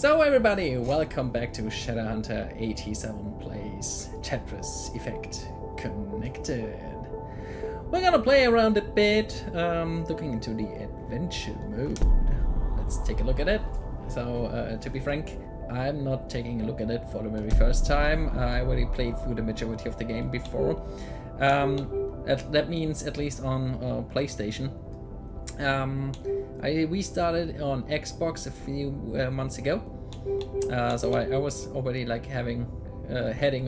So everybody, welcome back to Shadowhunter87 plays Tetris Effect Connected. We're gonna play around a bit, looking into the adventure mode. Let's take a look at it. So, to be frank, I'm not taking a look at it for the very first time. I already played through the majority of the game before. That means at least on PlayStation. I restarted on Xbox a few months ago, so I was already like heading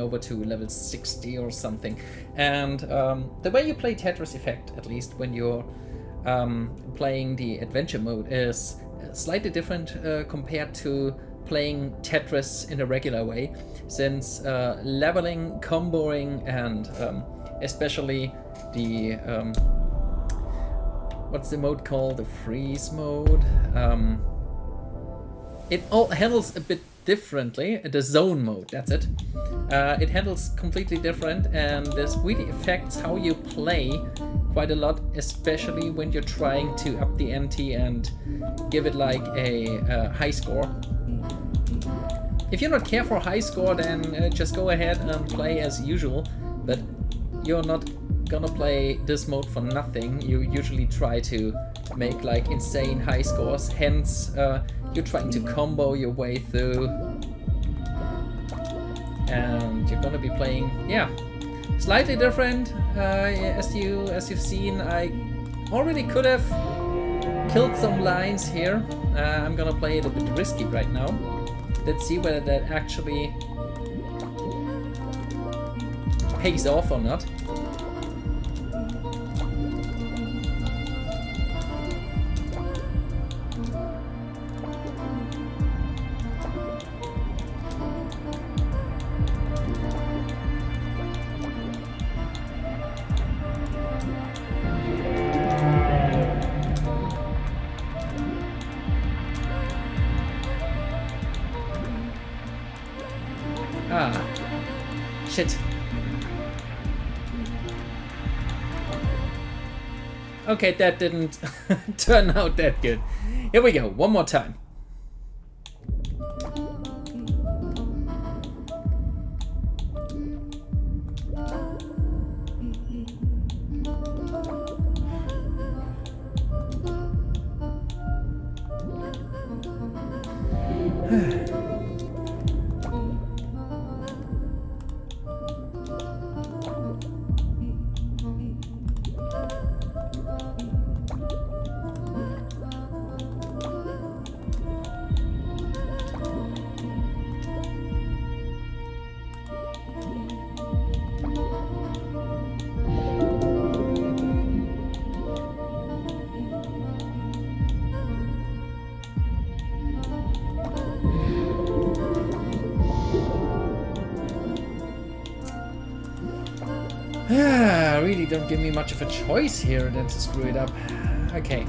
over to level 60 or something. And the way you play Tetris Effect, at least when you're playing the adventure mode, is slightly different compared to playing Tetris in a regular way, since leveling, comboing, and especially the what's the mode called? The freeze mode. It all handles a bit differently. The zone mode, that's it. It handles completely different, and this really affects how you play quite a lot, especially when you're trying to up the ante and give it like a high score. If you don't care for high score, then just go ahead and play as usual, but you're not gonna play this mode for nothing. You usually try to make like insane high scores, hence you're trying to combo your way through, and you're gonna be playing, yeah, slightly different. As you've seen, I already could have killed some lines here. I'm gonna play it a bit risky right now. Let's see whether that actually pays off or not. Shit. Okay, that didn't turn out that good. Here we go, one more time. Really don't give me much of a choice here than to screw it up. Okay.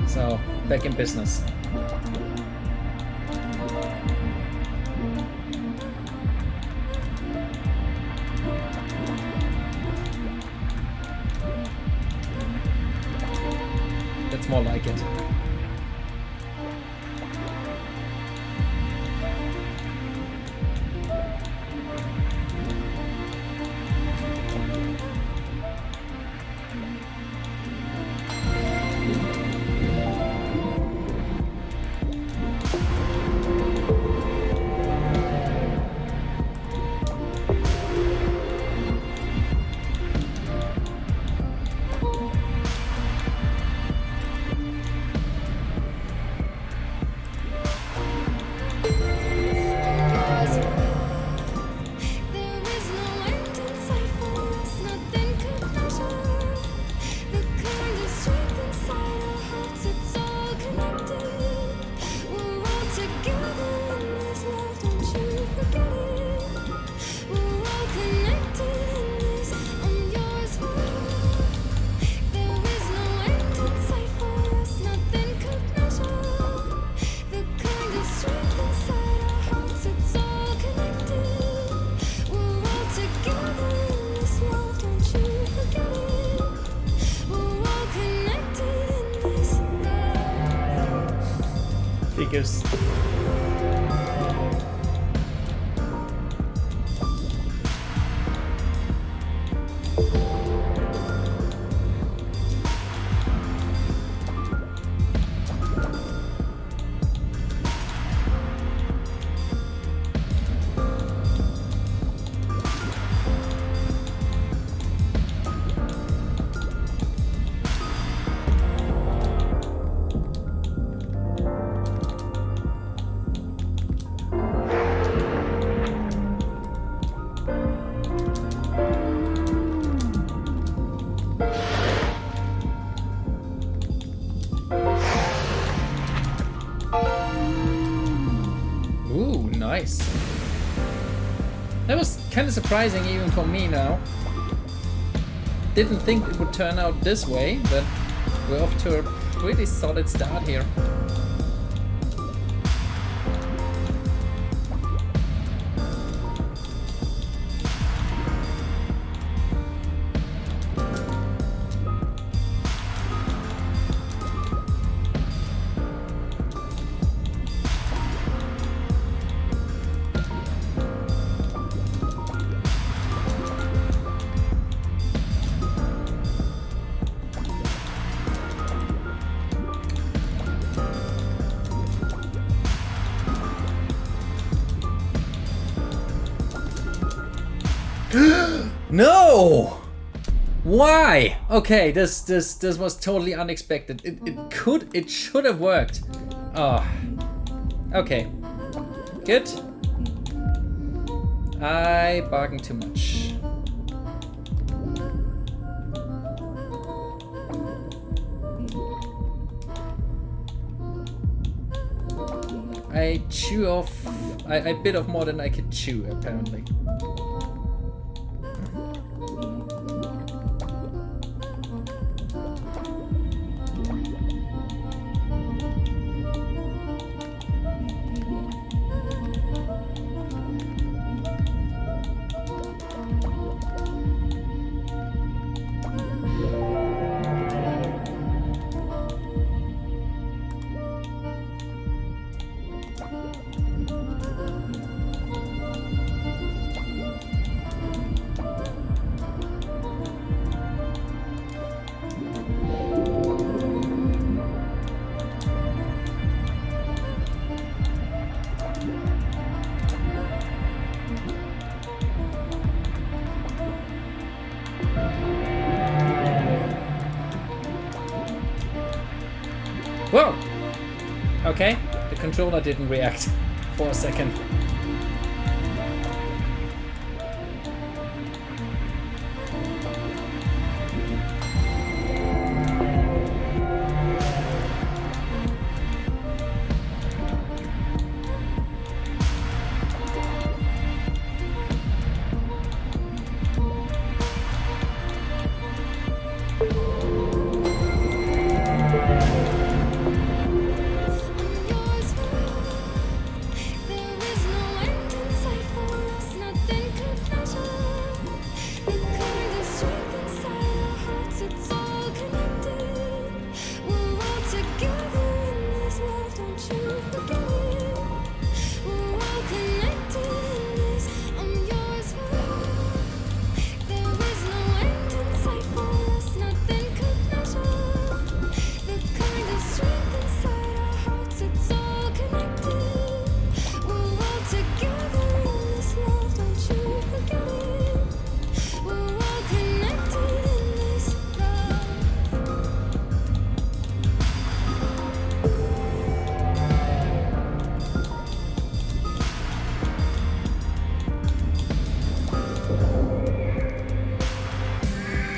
So, back in business. That's more like it. figures. Ooh, nice. That was kind of surprising even for me now. Didn't think it would turn out this way, but we're off to a pretty solid start here. No! Why? Okay, this was totally unexpected. It should have worked. Oh. Okay. Good. I bargained too much. I chew off. I bit off more than I could chew, apparently. Whoa! Okay, the controller didn't react for a second.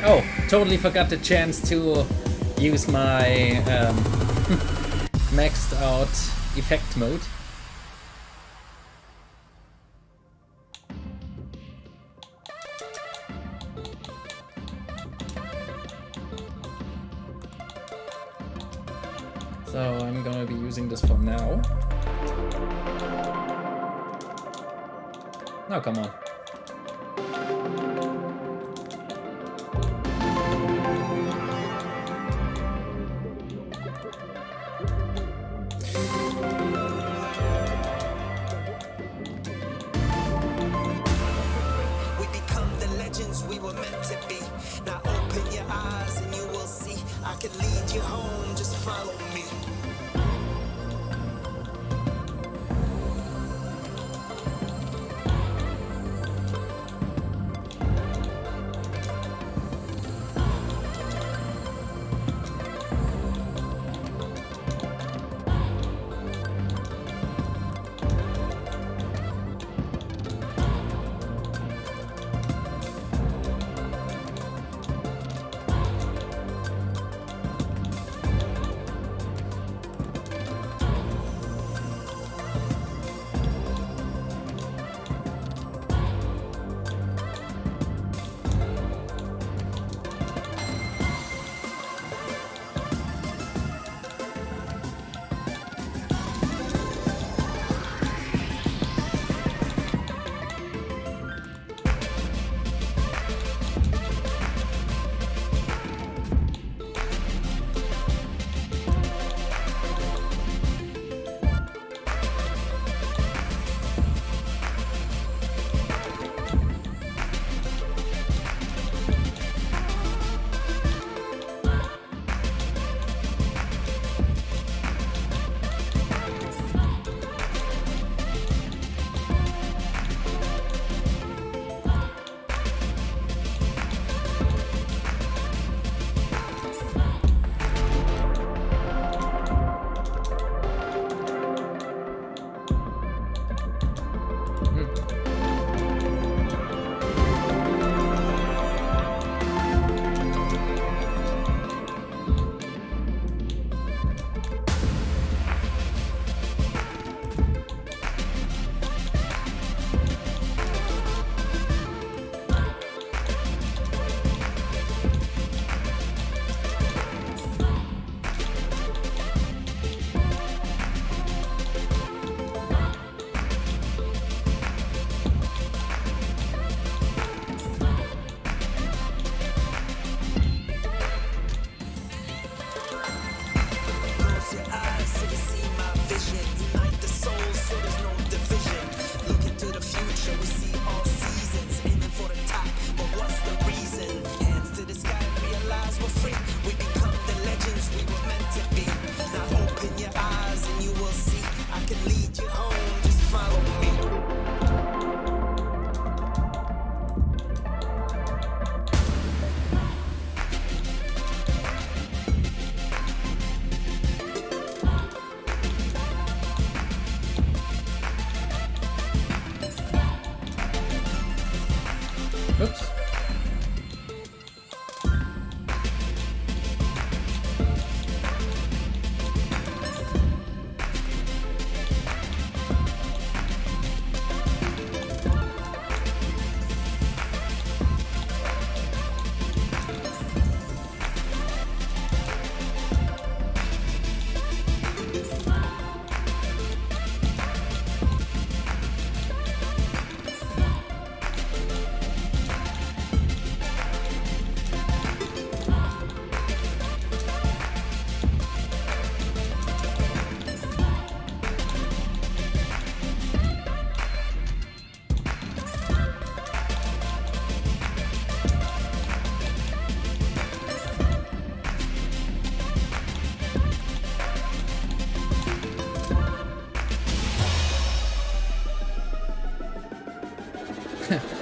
Oh, totally forgot the chance to use my maxed out effect mode. So I'm gonna be using this for now. Oh, come on. meant to be. Now open your eyes and you will see. I can lead you home, just follow me. Oops.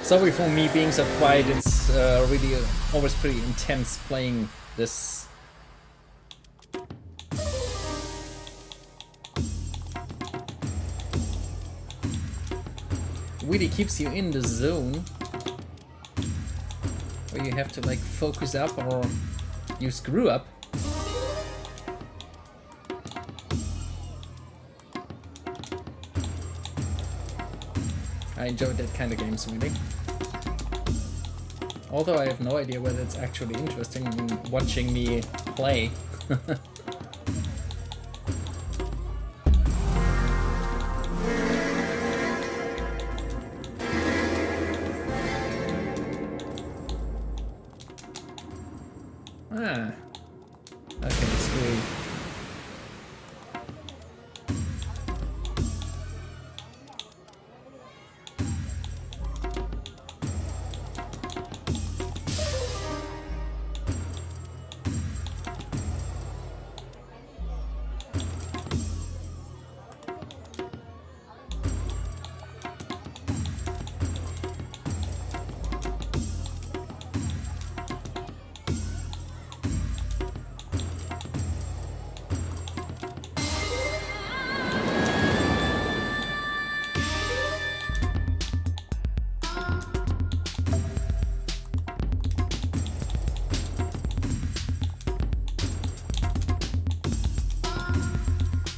Sorry for me being so quiet, it's really always pretty intense playing this. Really keeps you in the zone where you have to like focus up or you screw up. I enjoyed that kind of games really. Although I have no idea whether it's actually interesting watching me play. Ah. Okay, screw.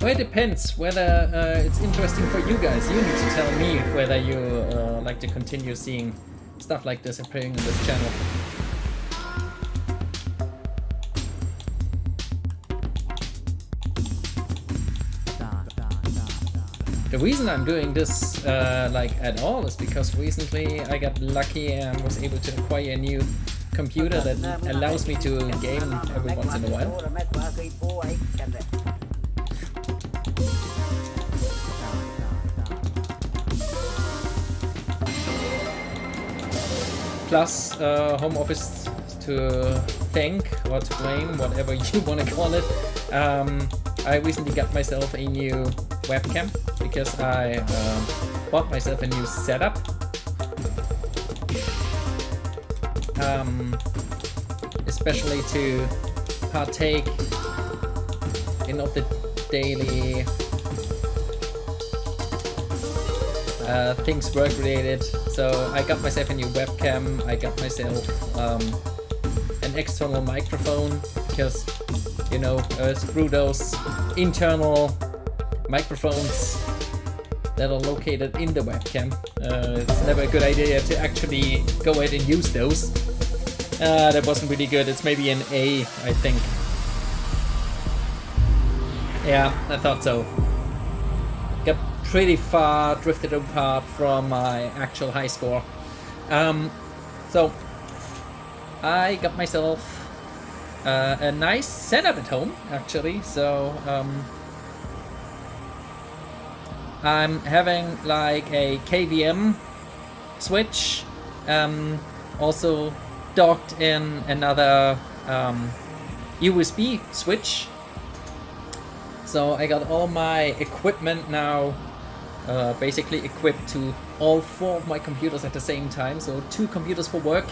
Well, it depends whether it's interesting for you guys. You need to tell me whether you like to continue seeing stuff like this appearing on this channel. The reason I'm doing this like at all is because recently I got lucky and was able to acquire a new computer that allows me to game every once in a while. Plus home office to thank or to blame, whatever you want to call it. I recently got myself a new webcam because I bought myself a new setup. Especially to partake in all the daily things work related. So I got myself a new webcam, I got myself an external microphone because, you know, screw those internal microphones that are located in the webcam. It's never a good idea to actually go ahead and use those. That wasn't really good. It's maybe an A, I think. Yeah, I thought so. Got pretty far drifted apart from my actual high score. So I got myself a nice setup at home, actually. So I'm having like a KVM switch, also docked in another USB switch. So I got all my equipment now basically equipped to all 4 of my computers at the same time. So 2 computers for work,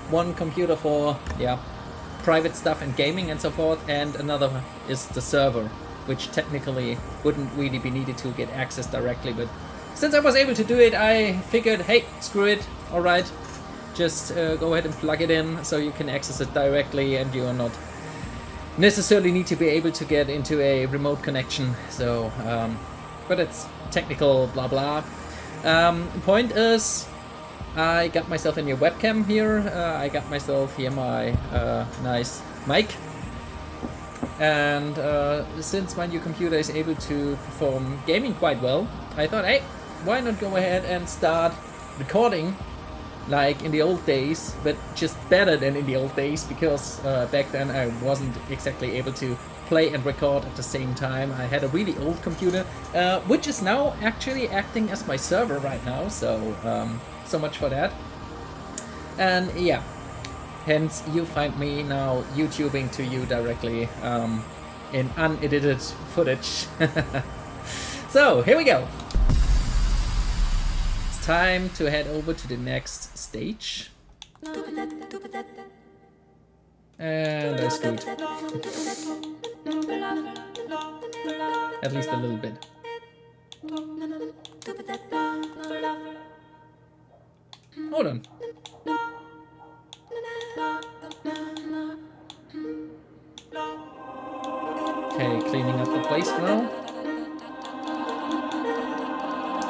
1 computer for private stuff and gaming and so forth, and another is the server, which technically wouldn't really be needed to get access directly, but since I was able to do it, I figured, hey, screw it, alright, just go ahead and plug it in so you can access it directly and you are not necessarily need to be able to get into a remote connection. So, but it's technical blah blah. Point is, I got myself a new webcam here, I got myself here my nice mic. And since my new computer is able to perform gaming quite well, I thought, hey, why not go ahead and start recording like in the old days, but just better than in the old days, because back then I wasn't exactly able to play and record at the same time. I had a really old computer, which is now actually acting as my server right now, so so much for that. And yeah, hence you find me now YouTubing to you directly in unedited footage. So here we go. It's time to head over to the next stage. And I screwed. At least a little bit. Hold on. Okay, cleaning up the place now.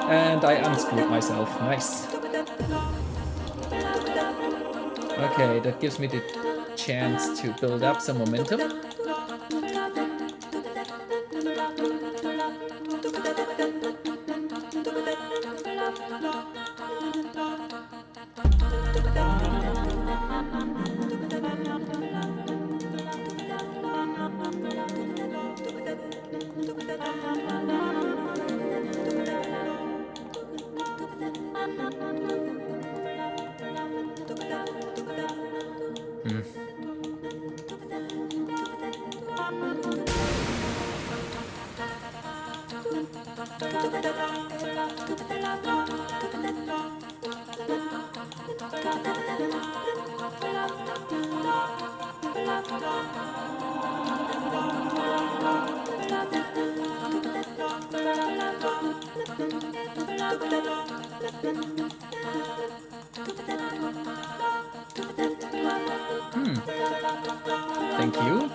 And I unscrewed myself. Nice. Okay, that gives me the chance to build up some momentum. Thank you.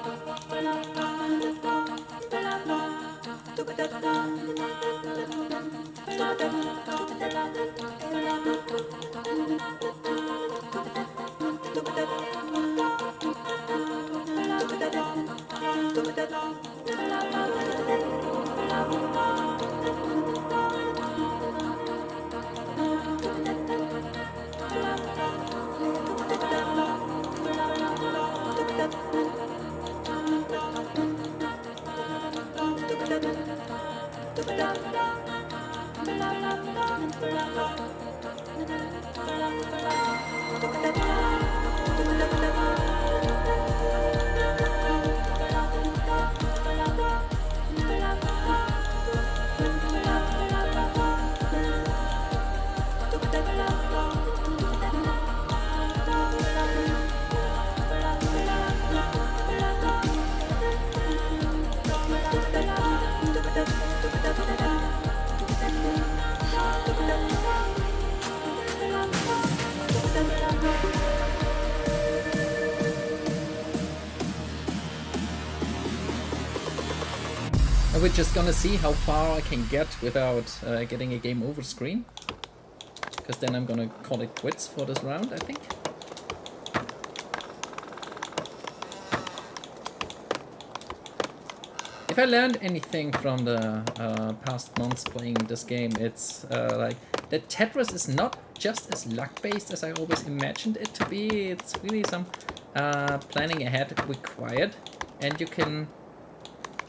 We're just gonna see how far I can get without getting a game over screen. Because then I'm gonna call it quits for this round, I think. If I learned anything from the past months playing this game, it's like that Tetris is not just as luck-based as I always imagined it to be. It's really some planning ahead required, and you can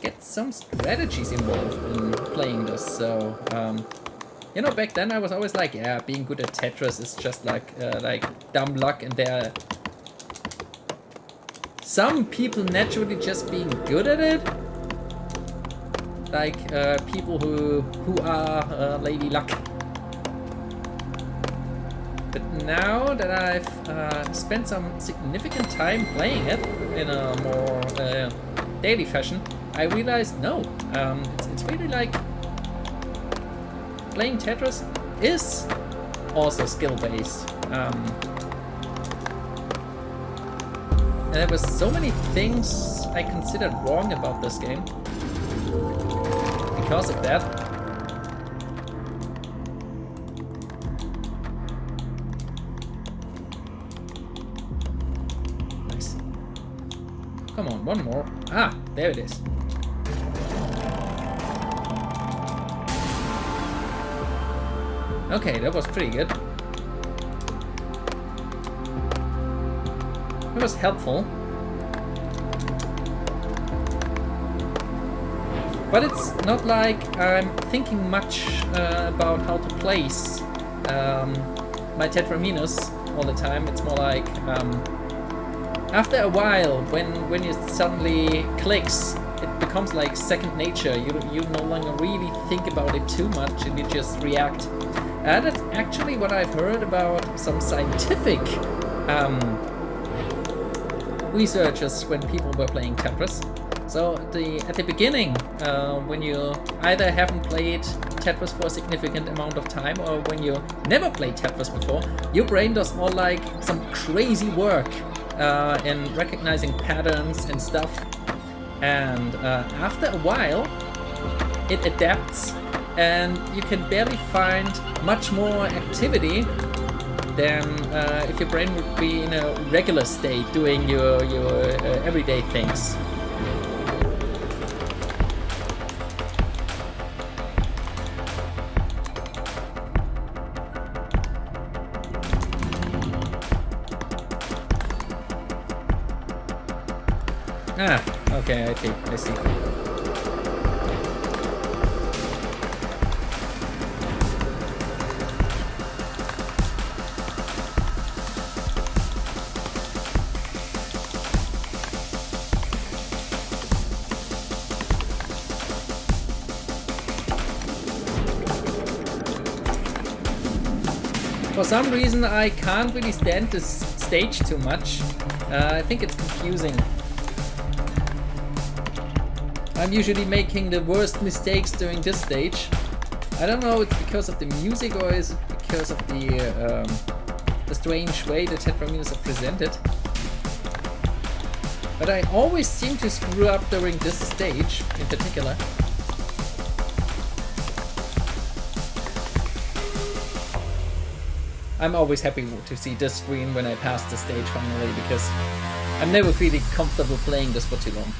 get some strategies involved in playing this. So, you know, back then I was always like, yeah, being good at Tetris is just like dumb luck, and there are some people naturally just being good at it. Like people who are Lady Luck. But now that I've spent some significant time playing it in a more daily fashion, I realized no, it's really like playing Tetris is also skill-based. And there were so many things I considered wrong about this game because of that. Nice. Come on, one more. Ah, there it is. Okay, that was pretty good. It was helpful. But it's not like I'm thinking much about how to place my Tetraminos all the time. It's more like after a while, when it suddenly clicks, it becomes like second nature. You no longer really think about it too much, and you just react. That's actually what I've heard about some scientific researchers when people were playing Tetris. So at the beginning, when you either haven't played Tetris for a significant amount of time, or when you never played Tetris before, your brain does all like some crazy work in recognizing patterns and stuff. And after a while, it adapts, and you can barely find much more activity than if your brain would be in a regular state doing your everyday things. Ah, okay, I see. For some reason, I can't really stand this stage too much. I think it's confusing. I'm usually making the worst mistakes during this stage. I don't know, it's because of the music, or is it because of the strange way the Tetraminos are presented. But I always seem to screw up during this stage in particular. I'm always happy to see this screen when I pass the stage finally, because I'm never feeling comfortable playing this for too long.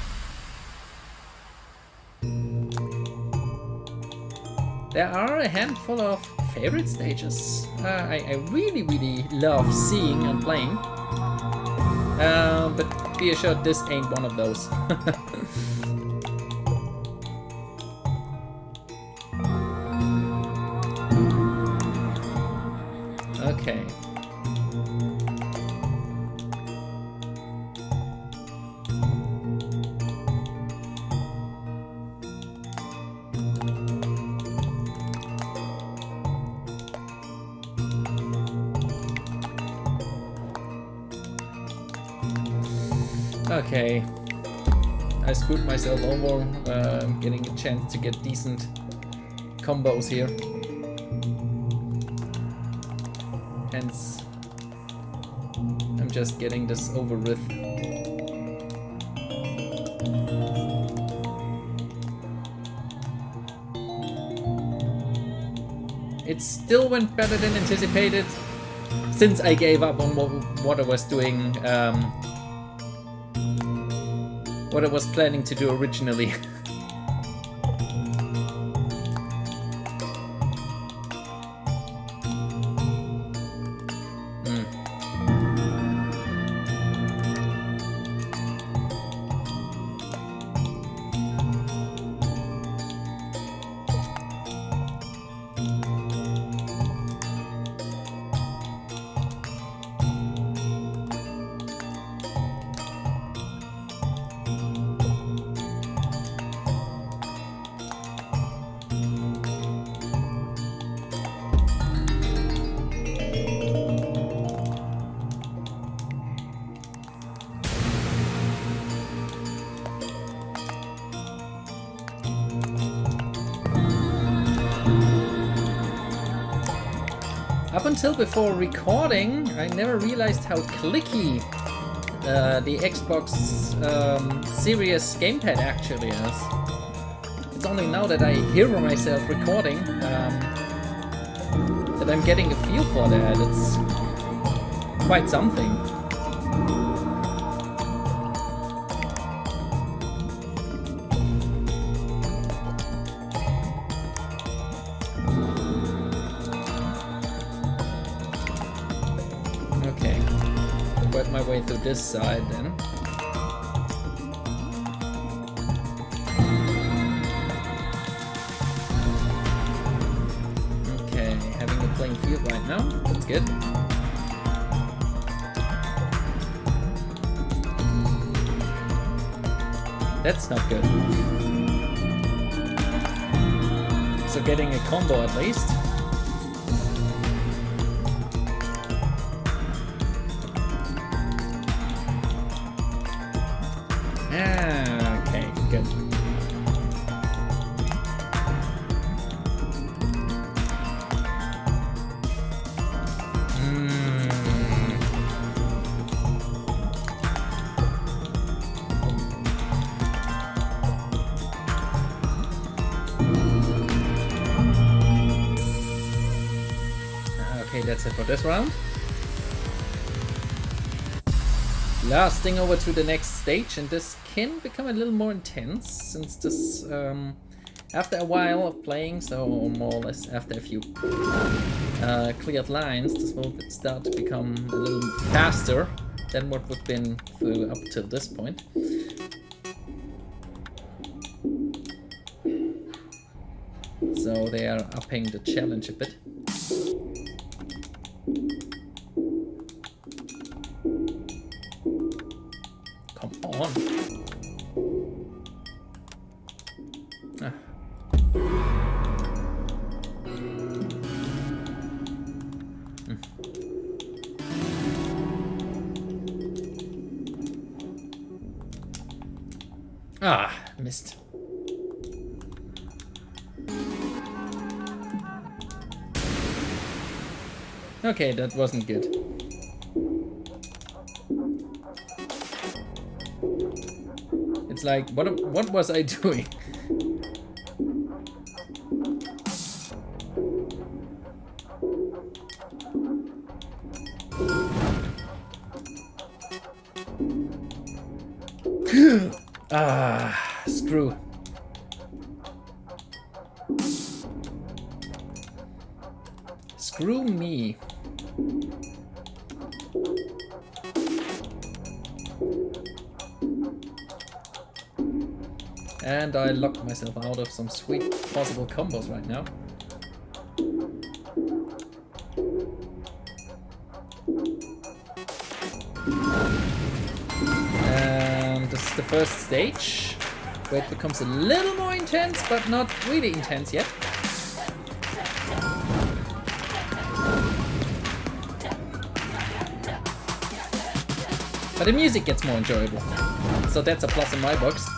There are a handful of favorite stages I really, really love seeing and playing. But be assured this ain't one of those. Okay. Okay, I screwed myself over getting a chance to get decent combos here. Hence, I'm just getting this over with. It still went better than anticipated, since I gave up on what I was doing. What I was planning to do originally. Up until before recording, I never realized how clicky the Xbox Series gamepad actually is. It's only now that I hear myself recording that I'm getting a feel for that. It's quite something. My way through this side then. Okay, having a playing field right now, that's good. That's not good. So getting a combo at least. Okay, good. Okay, that's it for this round. Lasting over to the next stage, and this can become a little more intense since this, after a while of playing, so more or less after a few cleared lines, this will start to become a little faster than what we've been through up till this point. So they are upping the challenge a bit. Come on. Ah. Ah, missed. Okay, that wasn't good. It's like, what was I doing? Ah, screw. Screw me. And I locked myself out of some sweet possible combos right now. And this is the first stage, where it becomes a little more intense, but not really intense yet. But the music gets more enjoyable, so that's a plus in my books.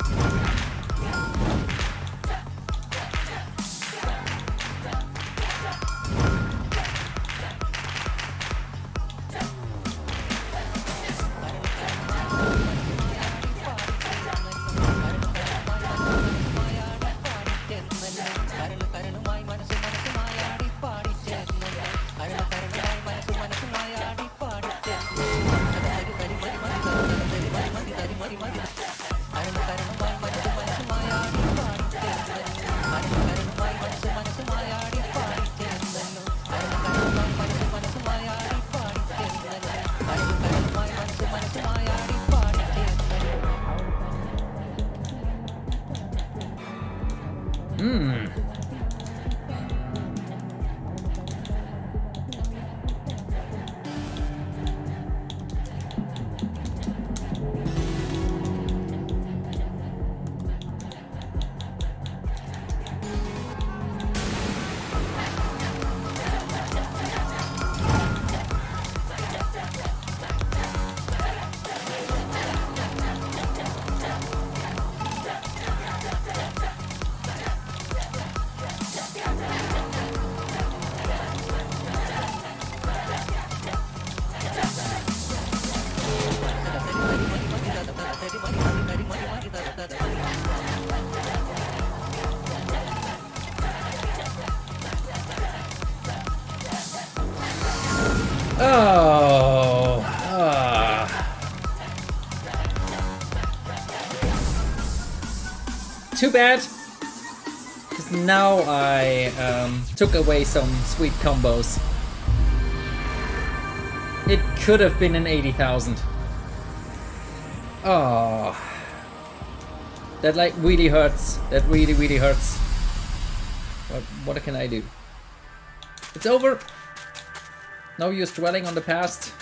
Oh, too bad, because now I took away some sweet combos. It could have been an 80,000. Oh, that like really hurts. That really hurts. What can I do? It's over. No use dwelling on the past.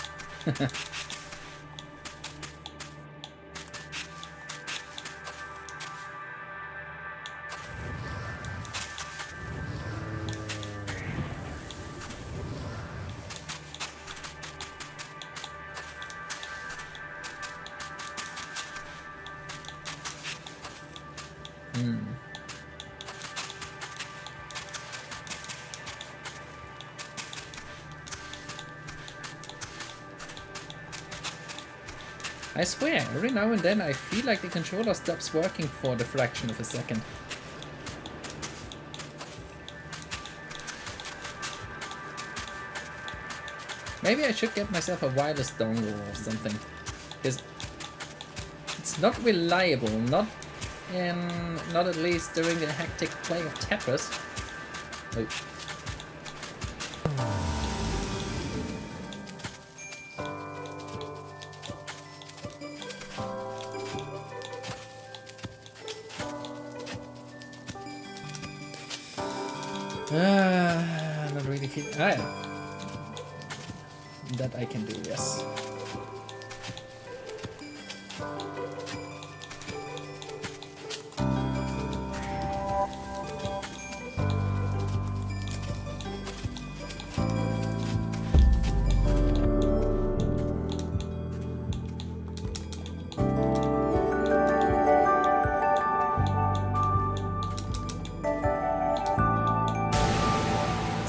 I swear, every now and then I feel like the controller stops working for the fraction of a second. Maybe I should get myself a wireless dongle or something, because it's not reliable, not at least during the hectic play of Tetris. Oh. Not really feel. Ah, yeah. That I can do, yes.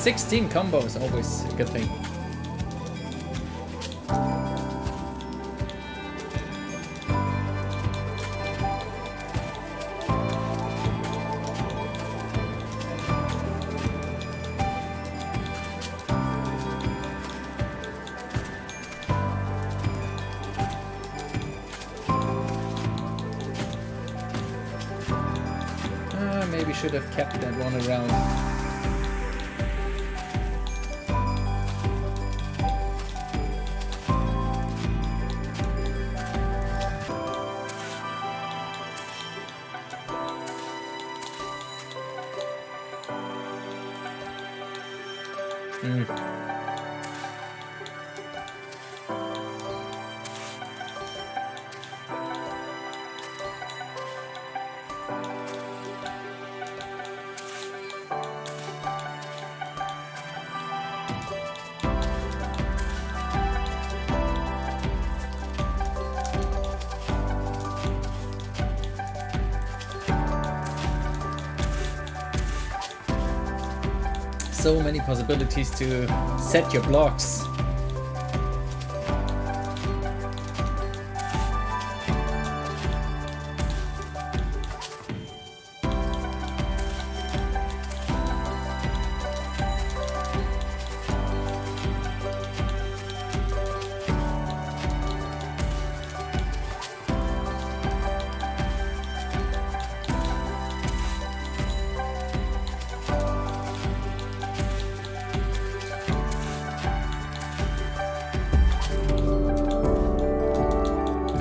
$16 combos, always a good thing. Maybe should have kept that one around. So many possibilities to set your blocks.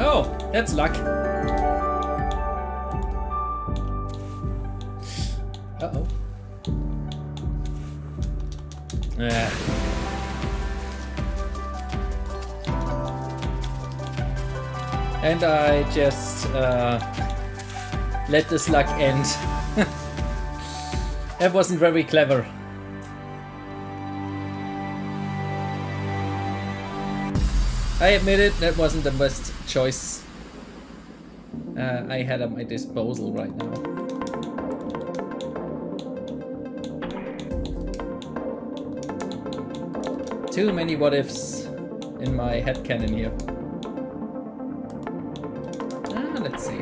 Oh, that's luck. Uh-oh. And I just let this luck end. That wasn't very clever. I admit it, that wasn't the best choice I had at my disposal right now. Too many what ifs in my headcanon here. Let's see.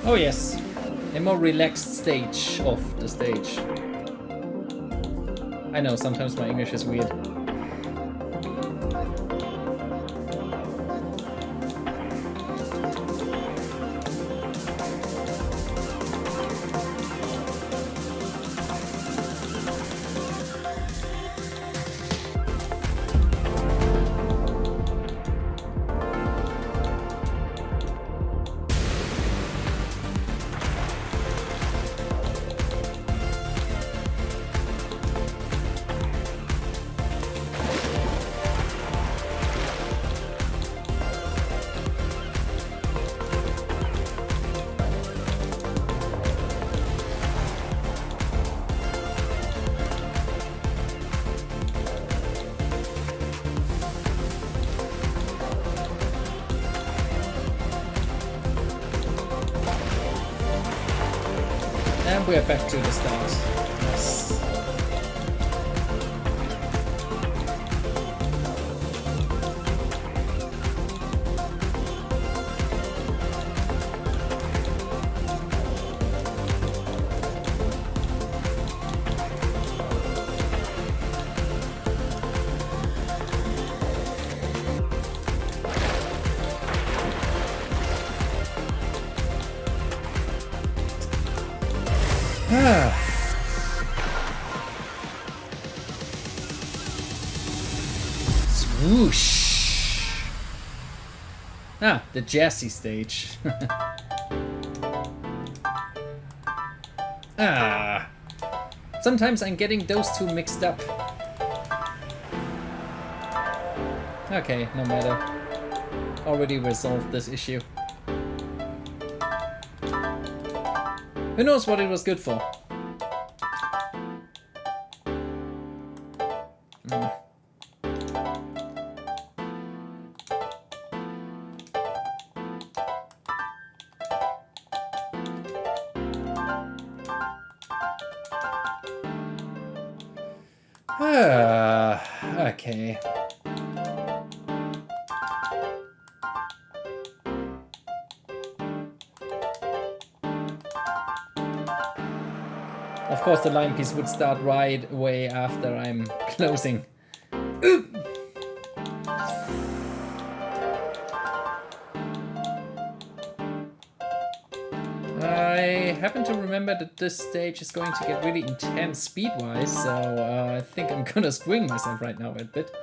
Oh yes, a more relaxed stage of the stage. I know, sometimes my English is weird. And we're back to the start. Yes. Swoosh. Ah, the Jazzy stage. Ah. Sometimes I'm getting those two mixed up. Okay, no matter. Already resolved this issue. Who knows what it was good for? Okay. Of course, the line piece would start right away after I'm closing. I happen to remember that this stage is going to get really intense speed-wise, so I think I'm gonna swing myself right now a bit.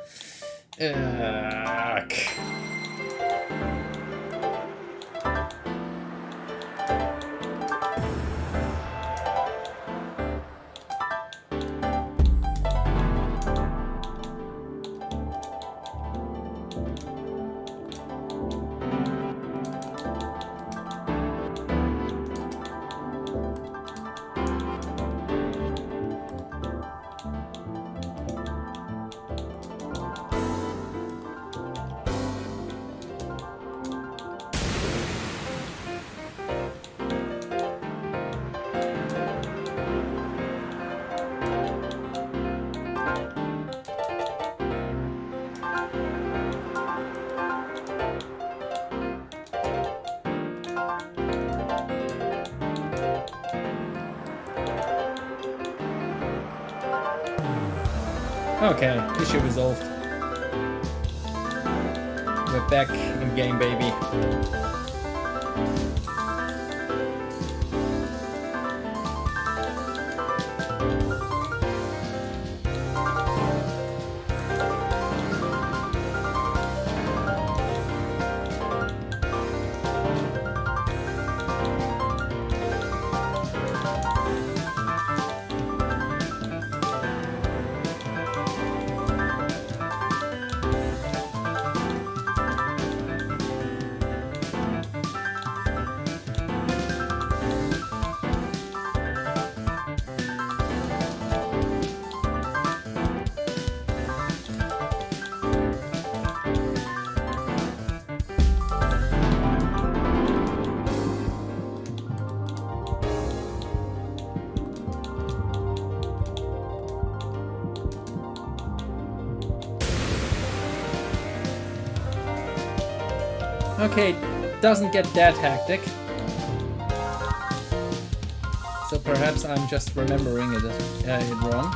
Okay, issue resolved. We're back in game, baby. Okay, doesn't get that hectic. So perhaps I'm just remembering it wrong.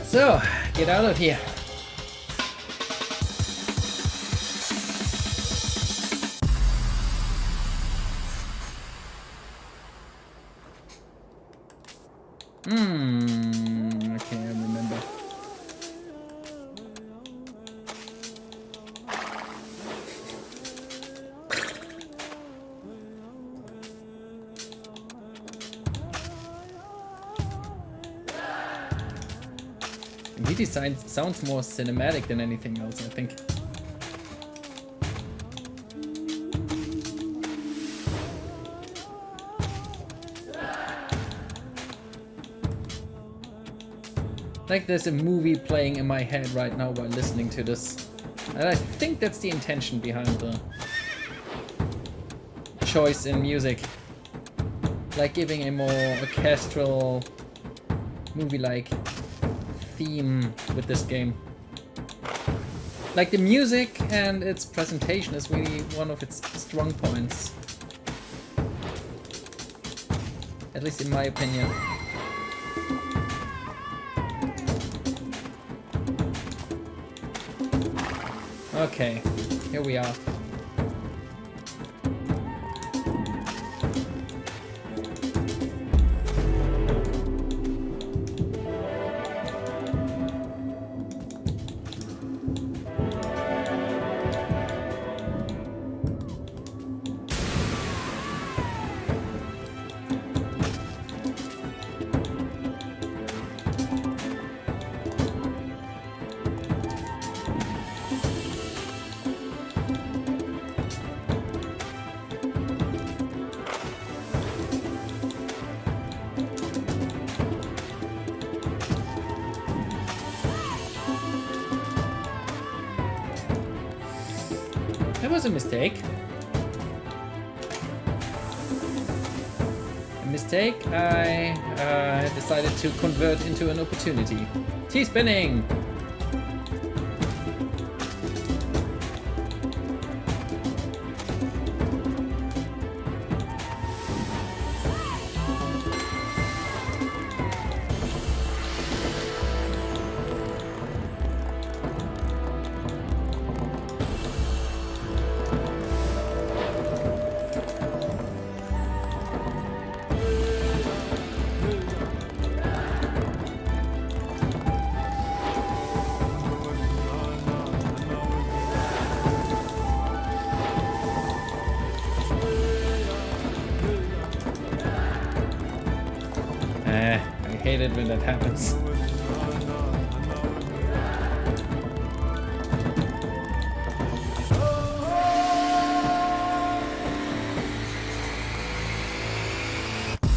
So, get out of here. Okay, I remember. The design sounds more cinematic than anything else, I think. Like there's a movie playing in my head right now while listening to this. And I think that's the intention behind the choice in music. Like giving a more orchestral, movie-like theme with this game. Like the music and its presentation is really one of its strong points. At least in my opinion. Okay, here we are. That was a mistake. A mistake I decided to convert into an opportunity. T-spinning! I hate it when that happens.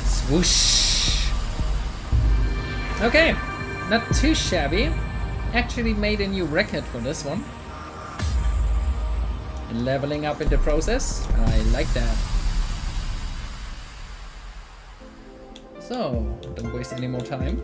Swoosh! Okay, not too shabby. Actually made a new record for this one. And leveling up in the process. I like that. So, don't waste any more time.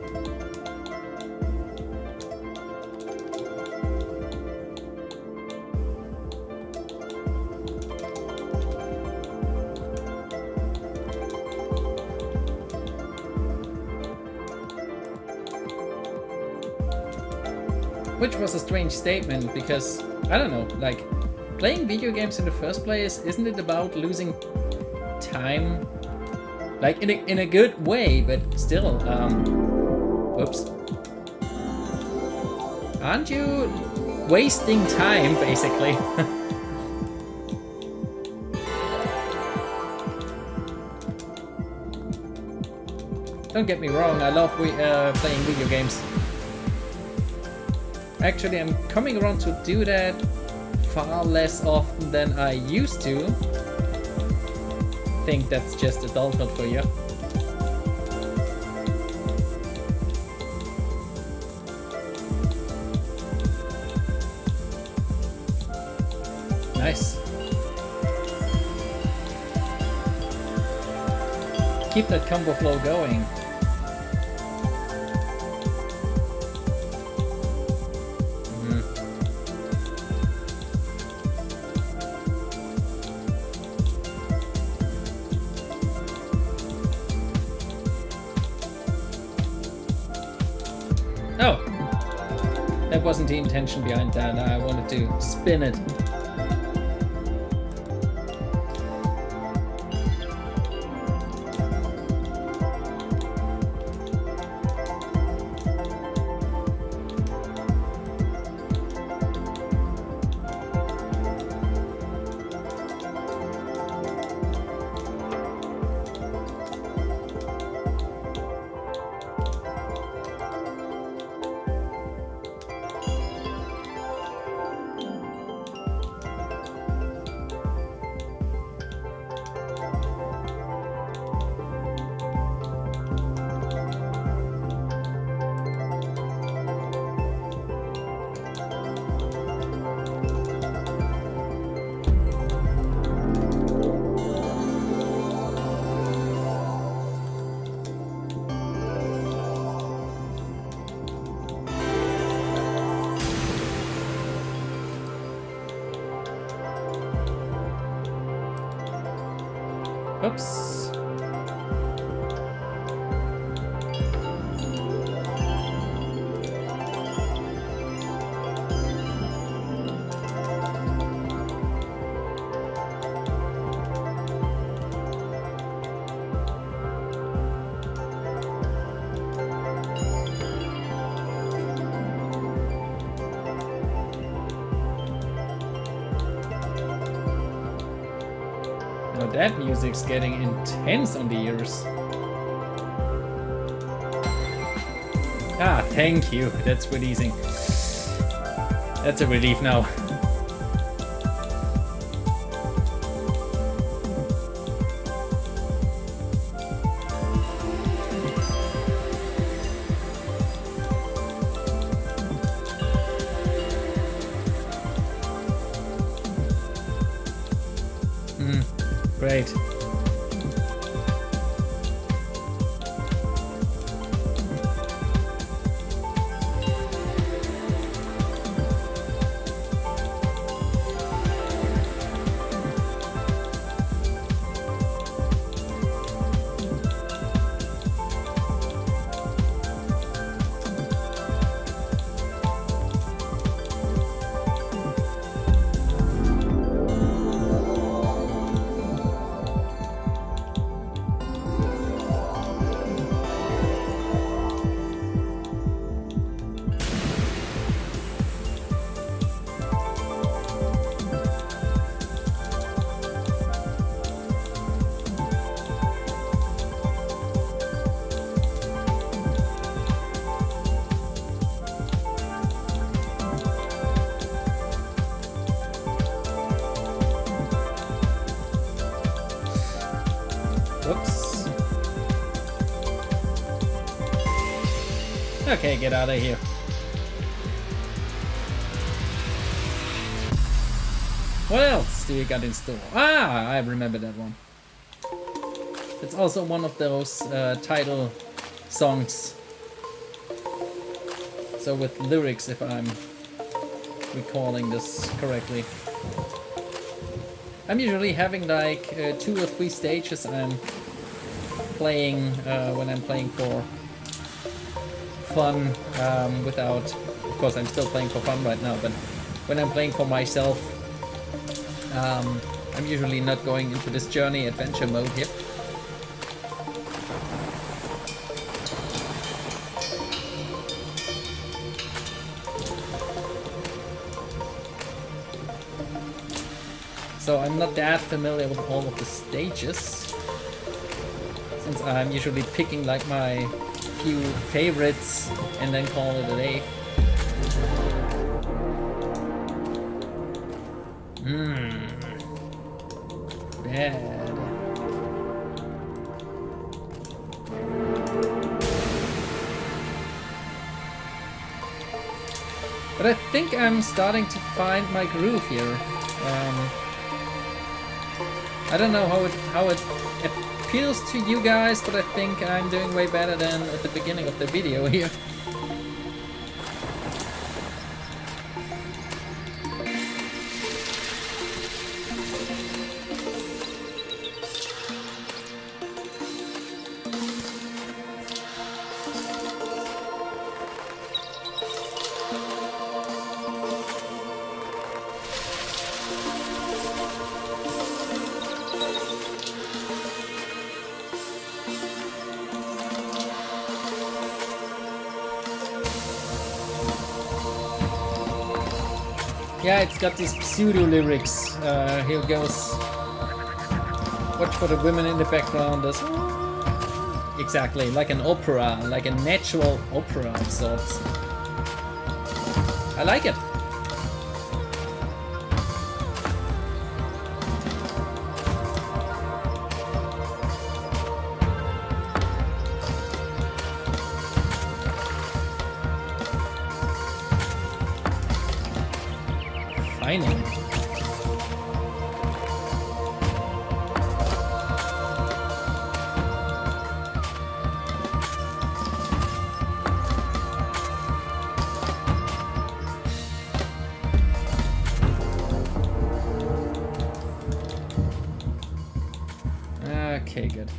Which was a strange statement because, I don't know, like, playing video games in the first place, isn't it about losing time? Like, in a good way, but still, whoops. Aren't you wasting time, basically? Don't get me wrong, I love playing video games. Actually, I'm coming around to do that far less often than I used to. Think that's just adulthood for you. Nice. Keep that combo flow going. Oh, that wasn't the intention behind that. I wanted to spin it. Oops. Now that music's getting intense on the ears. Ah, thank you. That's releasing. That's a relief now. Great. Whoops. Okay, get out of here. What else do you got in store? Ah, I remember that one. It's also one of those title songs. So with lyrics, if I'm recalling this correctly. I'm usually having like 2 or 3 stages I'm playing when I'm playing for fun without, of course I'm still playing for fun right now, but when I'm playing for myself, I'm usually not going into this journey adventure mode here. So I'm not that familiar with all of the stages, since I'm usually picking like my few favorites and then call it a day. Bad. But I think I'm starting to find my groove here. I don't know how it appeals to you guys, but I think I'm doing way better than at the beginning of the video here. Yeah, it's got these pseudo lyrics. Here goes. Watch for the women in the background. There's exactly like an opera, like a natural opera of sorts. I like it. Fine. Okay, good.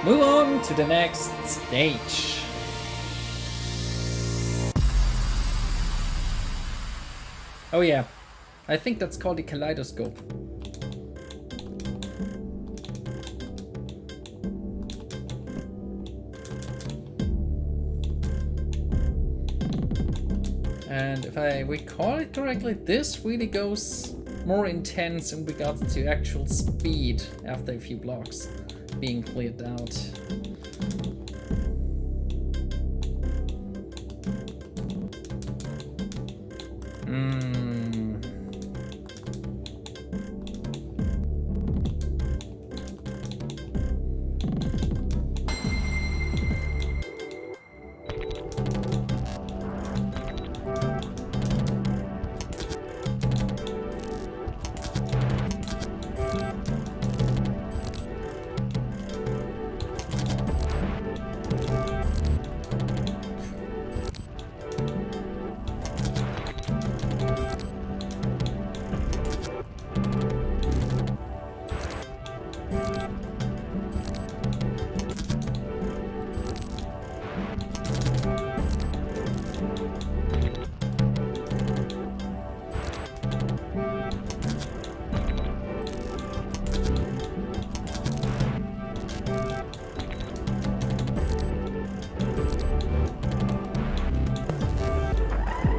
move on to the next stage. Oh yeah, I think that's called the kaleidoscope. And if I recall it correctly, this really goes more intense in regards to actual speed after a few blocks being cleared out.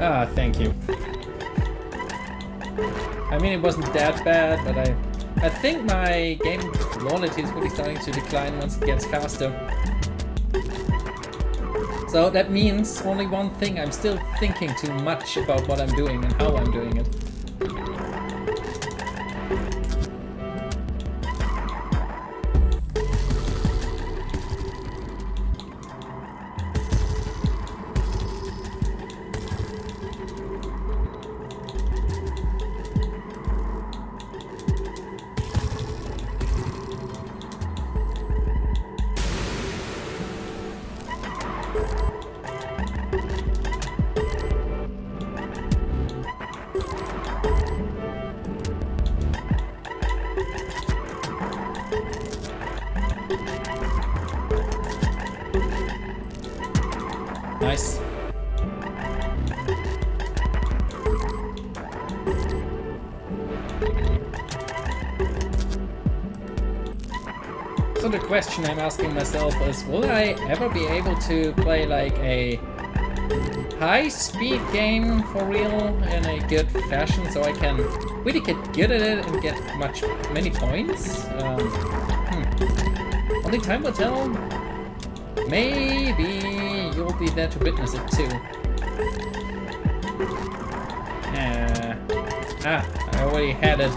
Ah, thank you. I mean, it wasn't that bad, but I think my game quality is really starting to decline once it gets faster. So that means only one thing, I'm still thinking too much about what I'm doing and how I'm doing it. Nice. So the question I'm asking myself is, will I ever be able to play like a high-speed game for real in a good fashion so I can really get good at it and get many points? Only time will tell. Maybe you'll be there to witness it too. I already had it.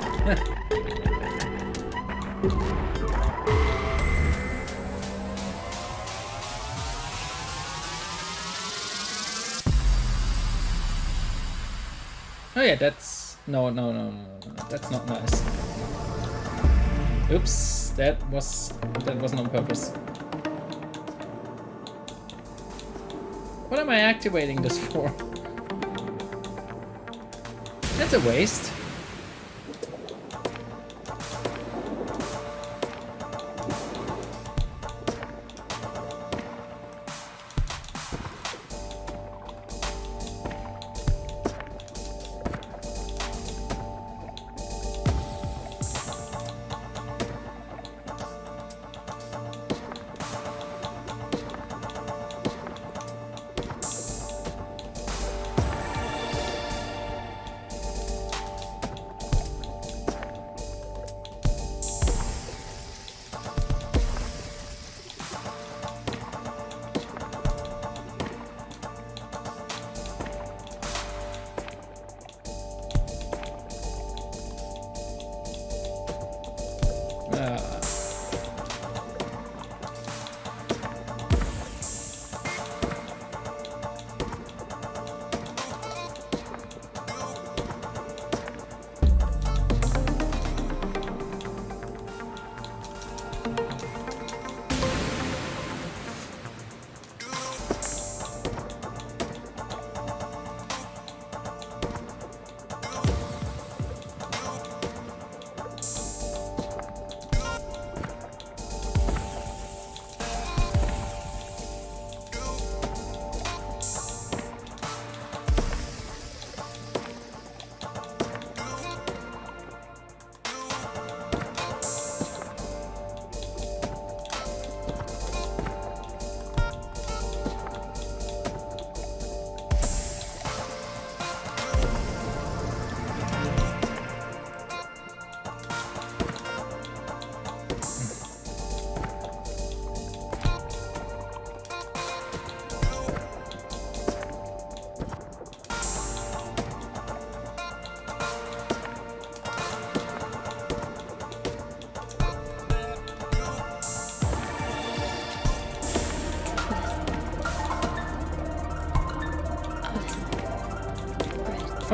Oh yeah, that's... No, that's not nice. Oops, that wasn't on purpose. What am I activating this for? That's a waste.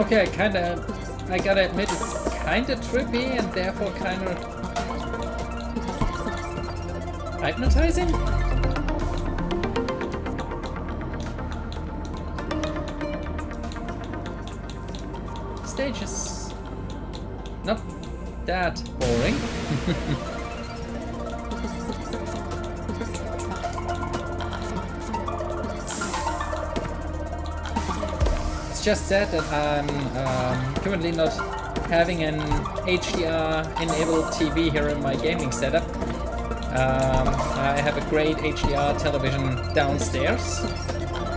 Okay, I gotta admit it's kinda trippy and therefore kinda hypnotizing? Stage is not that boring. It's just sad that I'm currently not having an HDR enabled TV here in my gaming setup. I have a great HDR television downstairs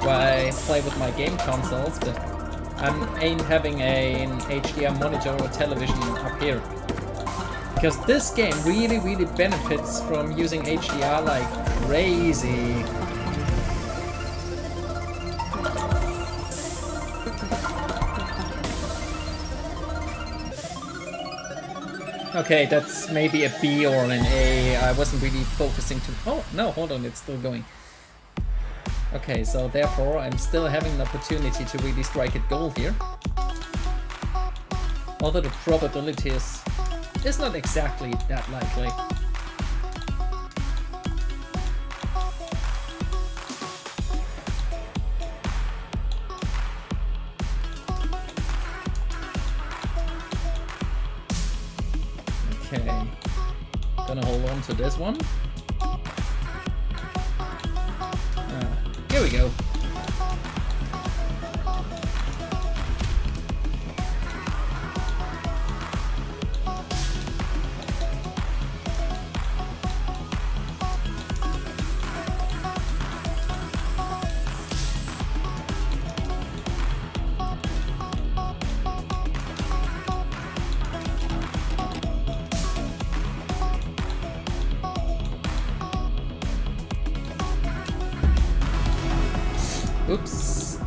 where I play with my game consoles, but I ain't having an HDR monitor or television up here. Because this game really benefits from using HDR like crazy. Okay, that's maybe a B or an A. I wasn't really focusing too... Oh, no, hold on, it's still going. Okay, so therefore I'm still having an opportunity to really strike it gold here. Although the probability is not exactly that likely. Okay, gonna hold on to this one. Here we go. Oops.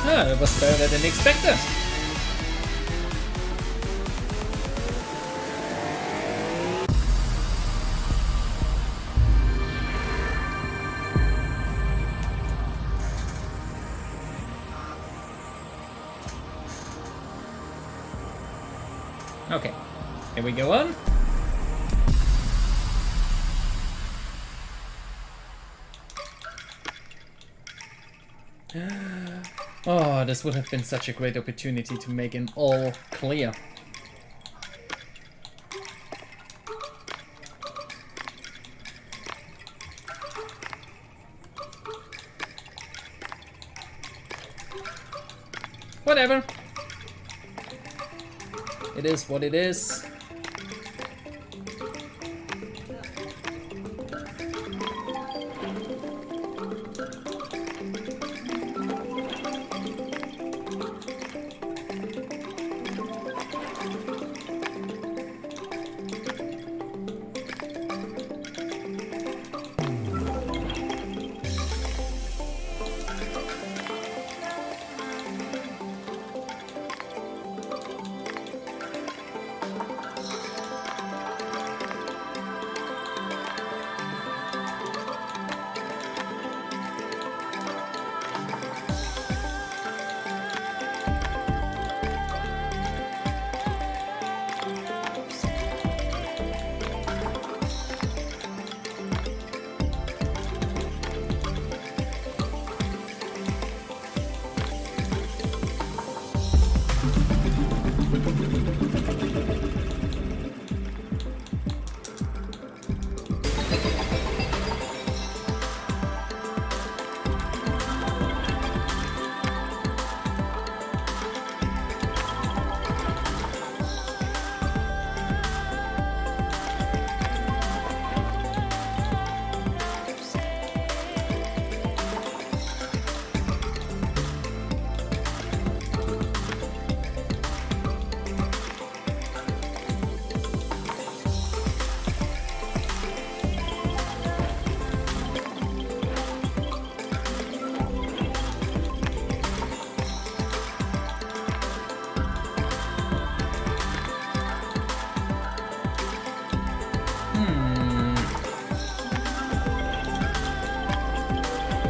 That was better than expected. Okay, here we go on. Oh, this would have been such a great opportunity to make an all clear. Whatever. It is what it is.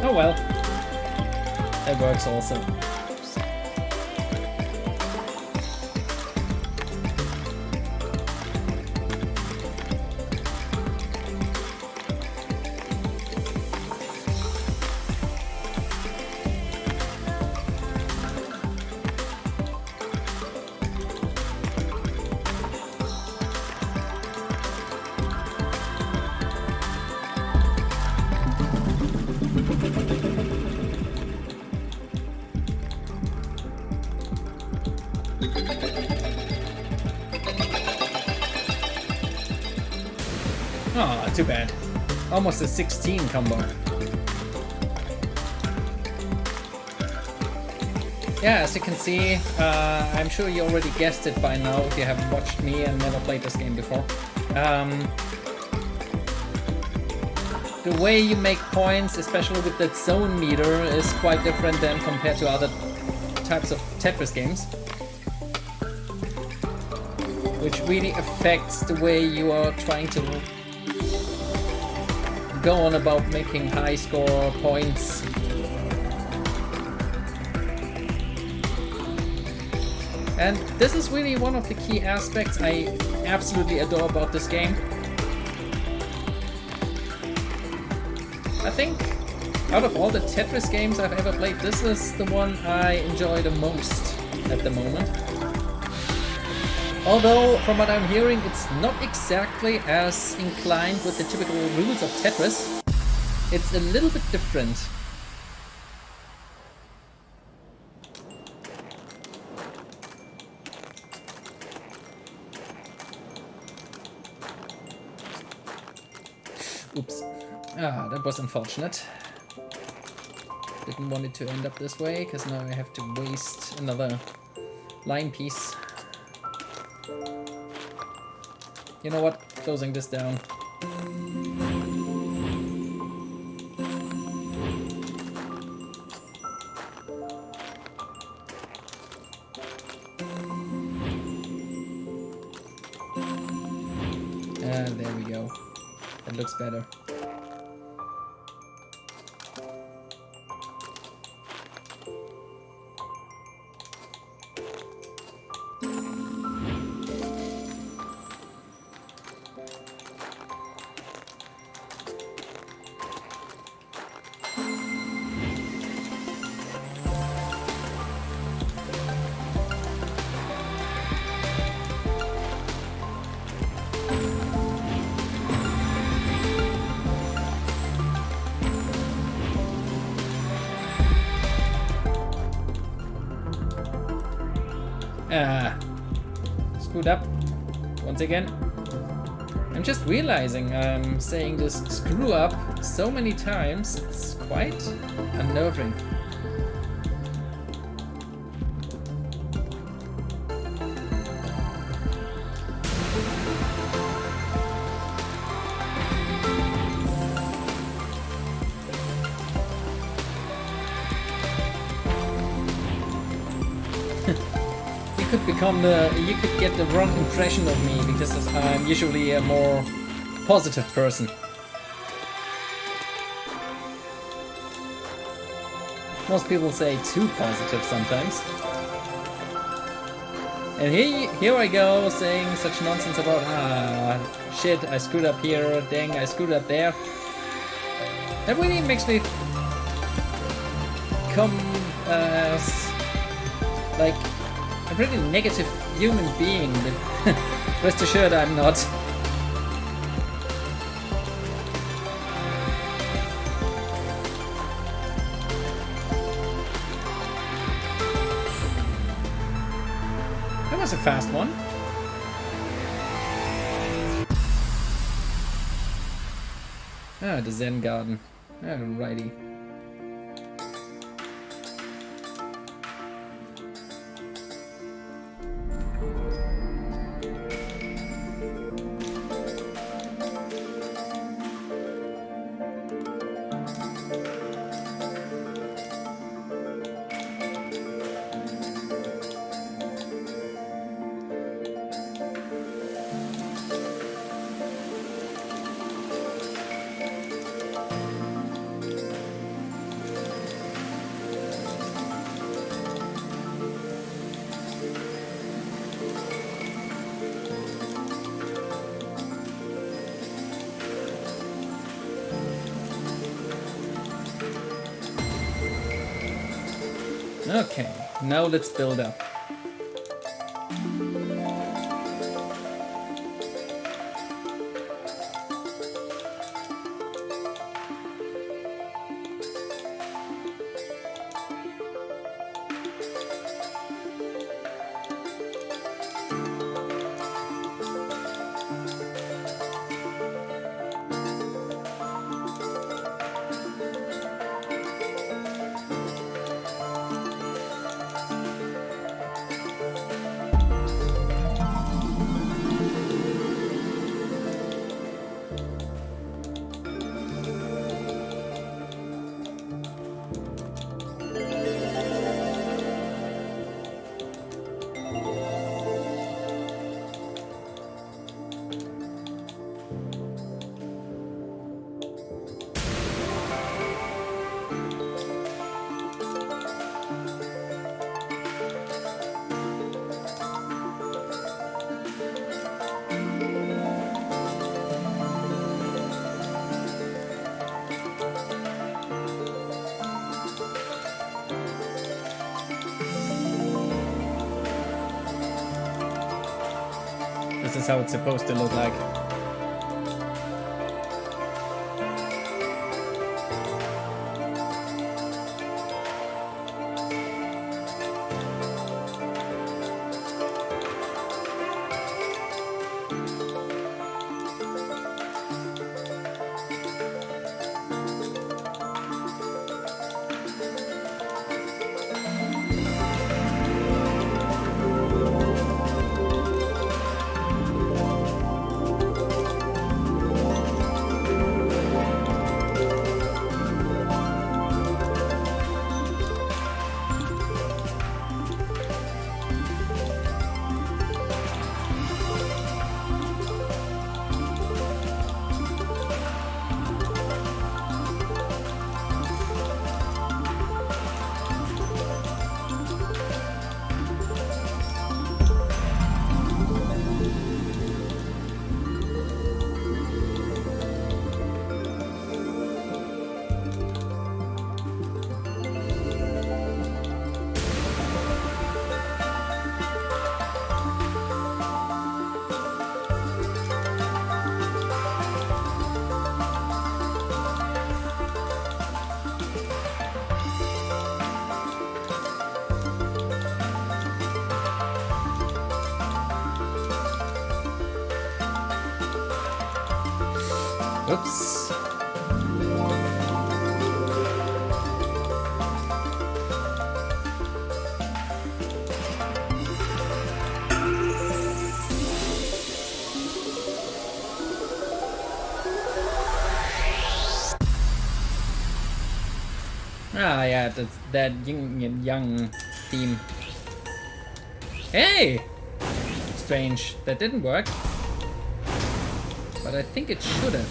Oh well, that works also. Oh, too bad. Almost a 16 combo. Yeah, as you can see, I'm sure you already guessed it by now if you haven't watched me and never played this game before. The way you make points, especially with that zone meter, is quite different than compared to other types of Tetris games. Which really affects the way you are trying to go on about making high score points. And this is really one of the key aspects I absolutely adore about this game. I think out of all the Tetris games I've ever played, this is the one I enjoy the most at the moment. Although, from what I'm hearing, it's not exactly as inclined with the typical rules of Tetris. It's a little bit different. Oops. Ah, that was unfortunate. Didn't want it to end up this way, because now I have to waste another line piece. You know what? Closing this down. And there we go. That looks better. Screwed up. Once again. I'm just realizing I'm saying this screw up so many times, it's quite unnerving. You could get the wrong impression of me because I'm usually a more positive person. Most people say too positive sometimes. And here I go saying such nonsense about shit, I screwed up here, dang, I screwed up there. That really makes me come as like a pretty negative human being, but rest assured I'm not. That was a fast one. The Zen Garden. Alrighty. Okay, now let's build up. This is how it's supposed to look like. Oops. Ah, yeah, that's that yin and yang theme. Hey! Strange. That didn't work. But I think it should have.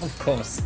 Of course.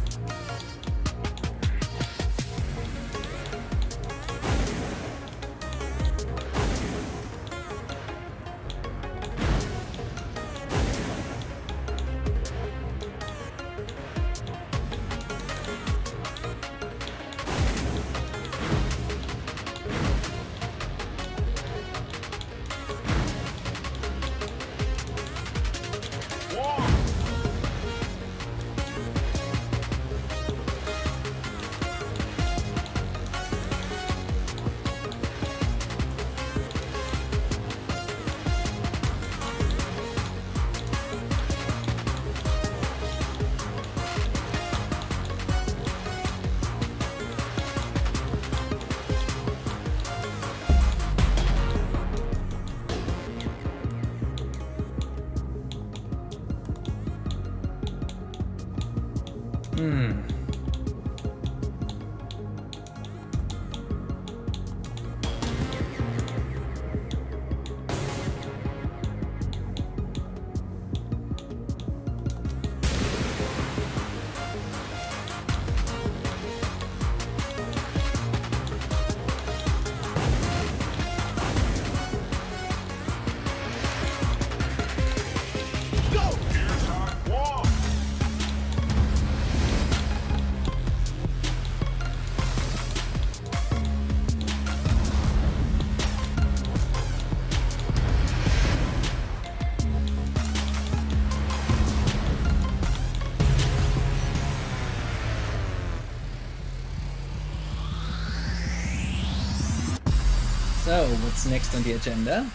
So, what's next on the agenda?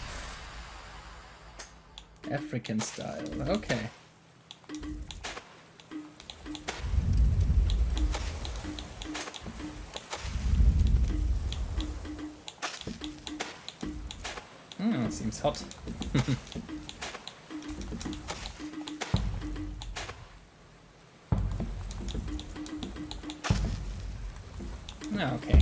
African style, okay. Seems hot. Okay.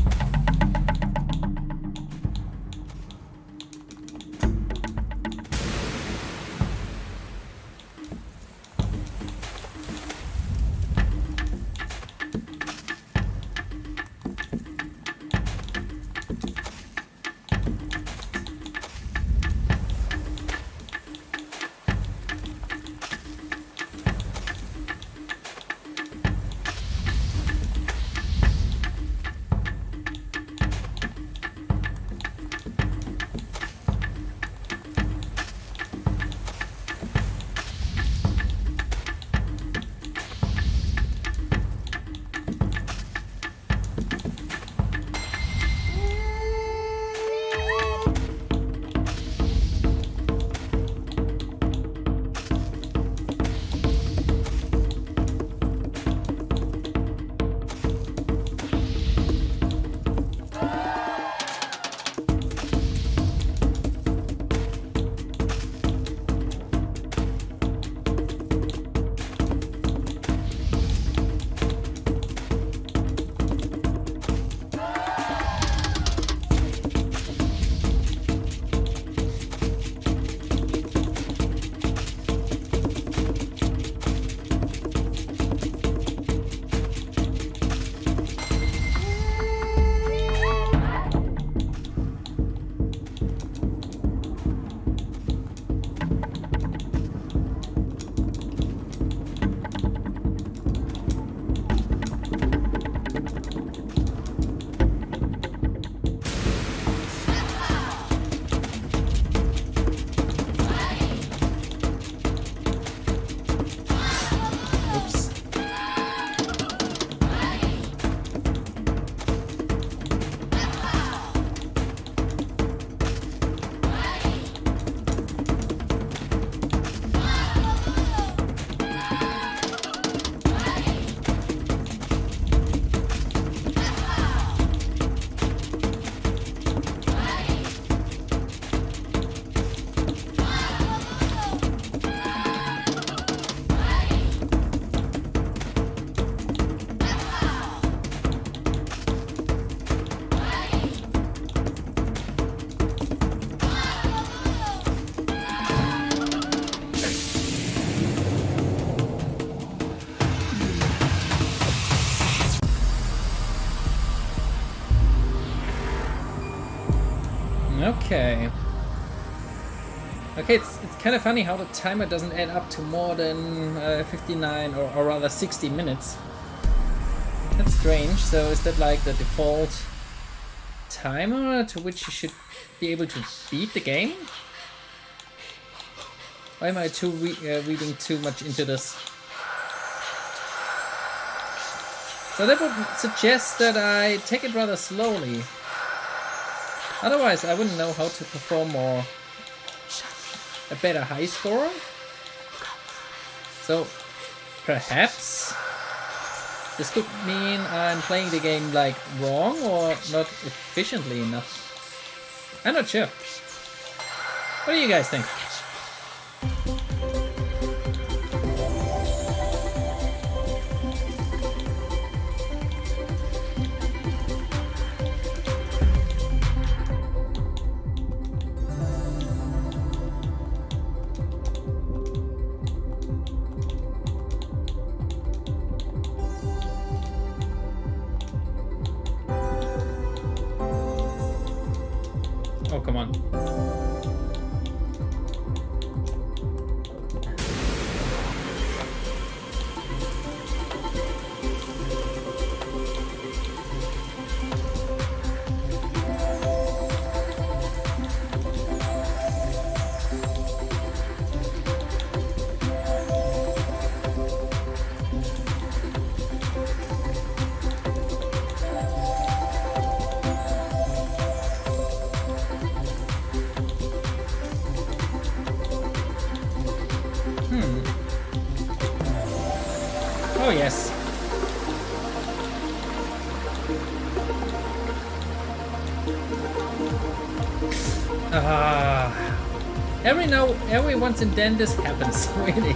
Okay. Okay, it's kind of funny how the timer doesn't add up to more than 59 or rather 60 minutes. That's strange. So is that like the default timer to which you should be able to beat the game? Why am I reading too much into this? So that would suggest that I take it rather slowly. Otherwise, I wouldn't know how to perform a better high score. So perhaps this could mean I'm playing the game like wrong or not efficiently enough. I'm not sure. What do you guys think? Oh, come on. Oh yes. Every once and then this happens, really.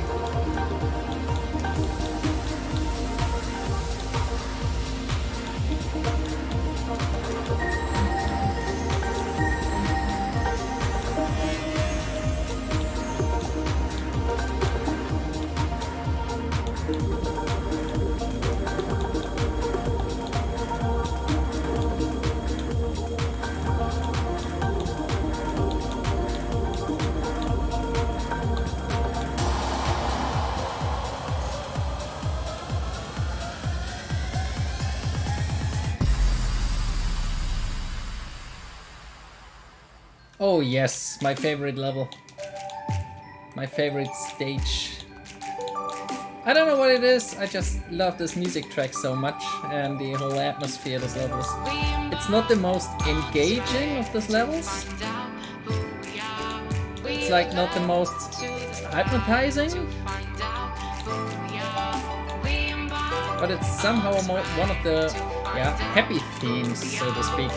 Oh yes, my favorite level. My favorite stage. I don't know what it is, I just love this music track so much and the whole atmosphere of this levels. It's not the most engaging of these levels. It's like not the most hypnotizing. But it's somehow one of the happy themes, so to speak.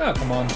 Oh, come on.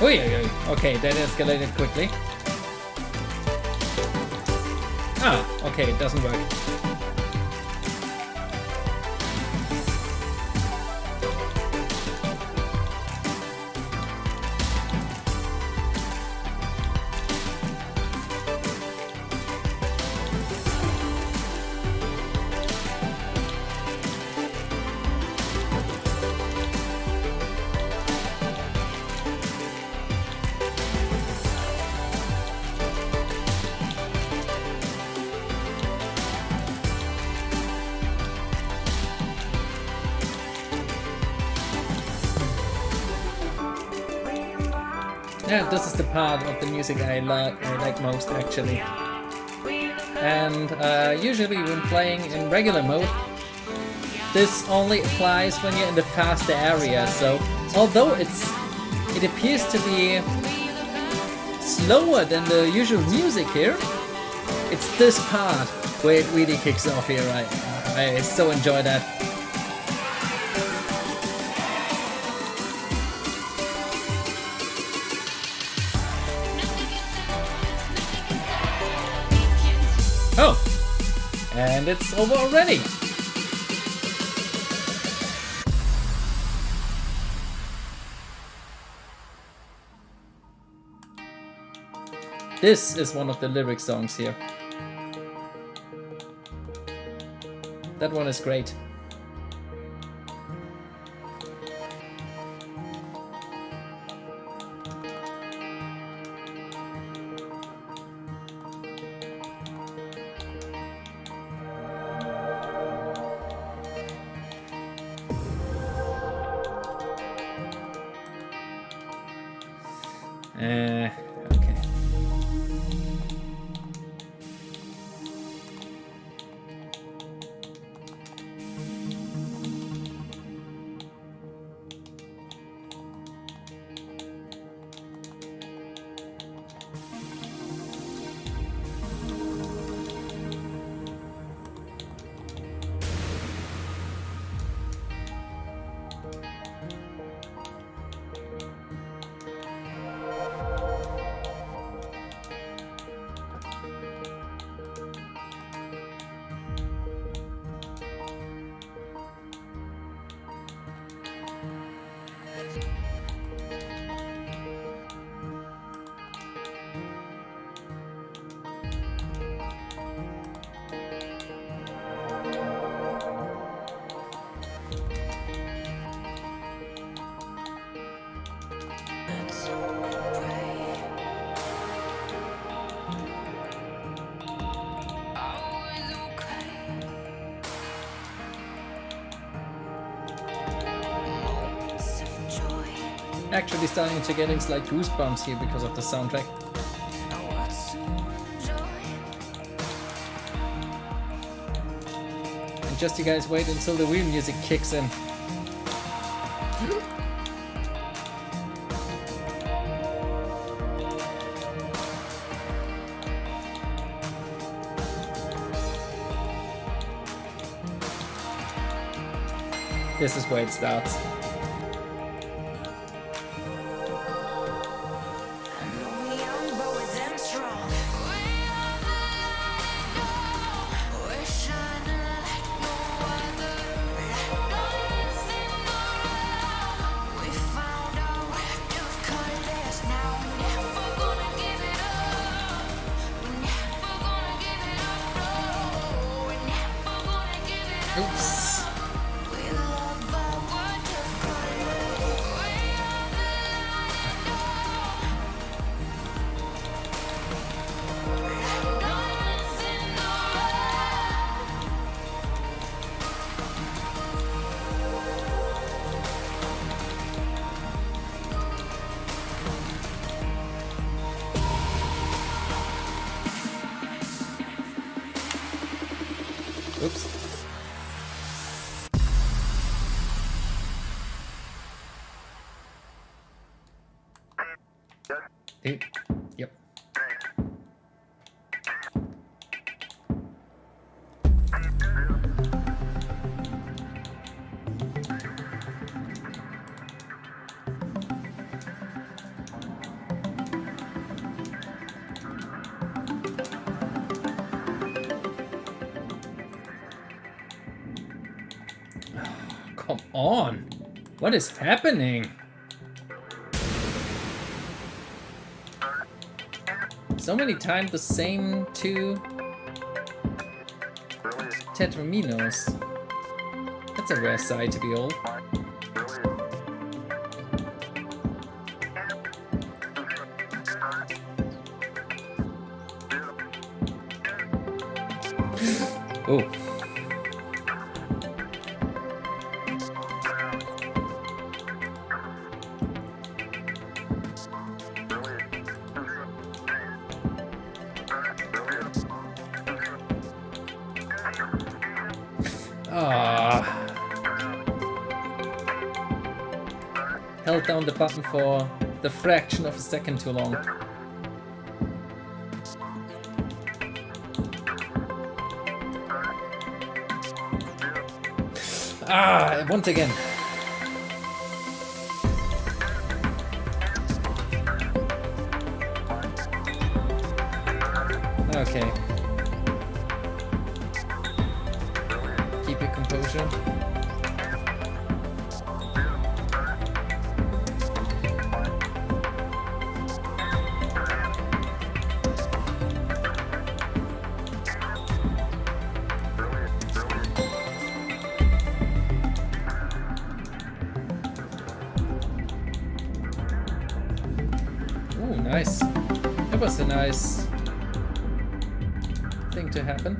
Okay, that escalated quickly. Ah, okay, it doesn't work. Yeah, this is the part of the music I like most actually. And usually when playing in regular mode, this only applies when you're in the faster area. So although it appears to be slower than the usual music here, it's this part where it really kicks off here. I so enjoy that. Oh, and it's over already. This is one of the lyric songs here. That one is great. Okay. Actually starting to getting slight goosebumps here because of the soundtrack. And just you guys wait until the real music kicks in. This is where it starts. Oops. Oops. Yep. on? What is happening? So many times the same two tetraminos. That's a rare sight to behold. Oh. Held down the button for the fraction of a second too long. Once again. Okay. Keep your composure. Ooh, nice. That was a nice thing to happen.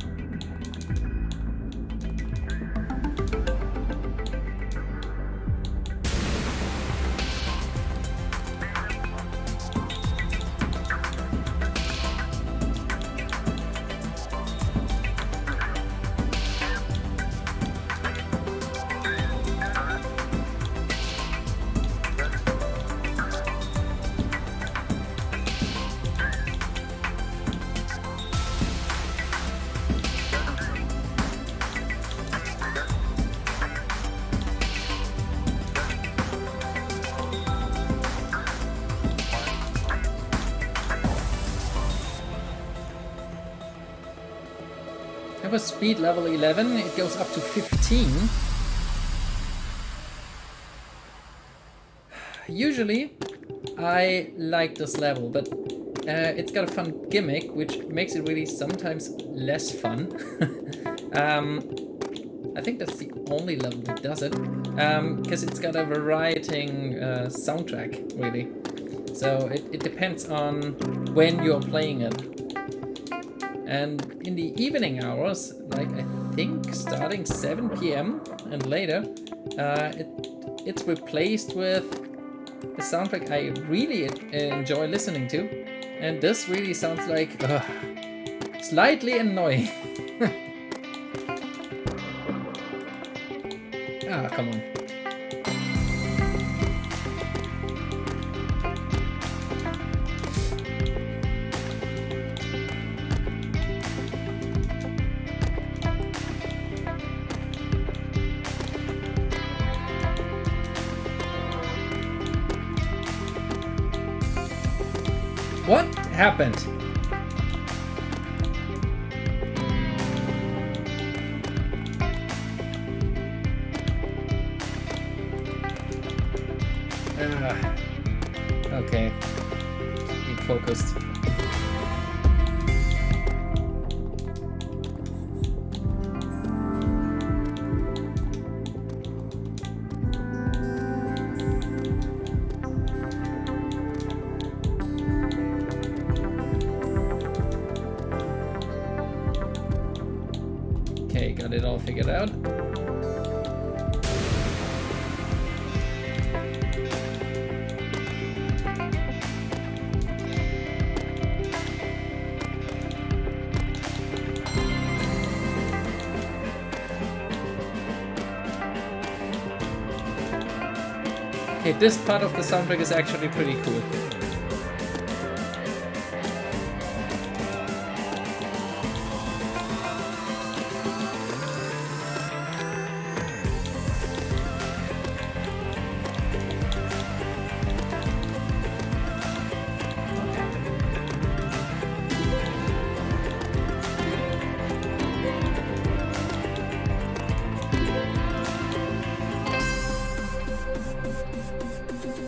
That was speed level 11, it goes up to 15. Usually, I like this level, but it's got a fun gimmick, which makes it really sometimes less fun. I think that's the only level that does it, because it's got a varying soundtrack, really. So it depends on when you're playing it. And in the evening hours, like I think starting 7 p.m. and later, it's replaced with a soundtrack I really enjoy listening to. And this really sounds like slightly annoying. Ah, come on. What happened? Okay. Keep focused. Okay, got it all figured out. Okay, this part of the soundtrack is actually pretty cool.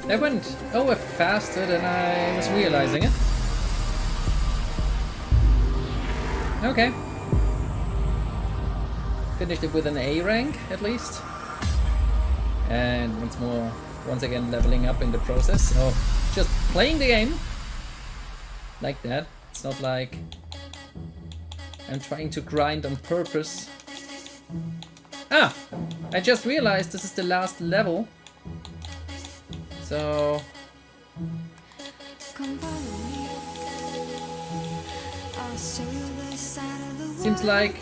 That went over faster than I was realizing it. Okay. Finished it with an A rank, at least. And once again leveling up in the process. So, just playing the game. Like that. It's not like I'm trying to grind on purpose. Ah! I just realized this is the last level. So... seems like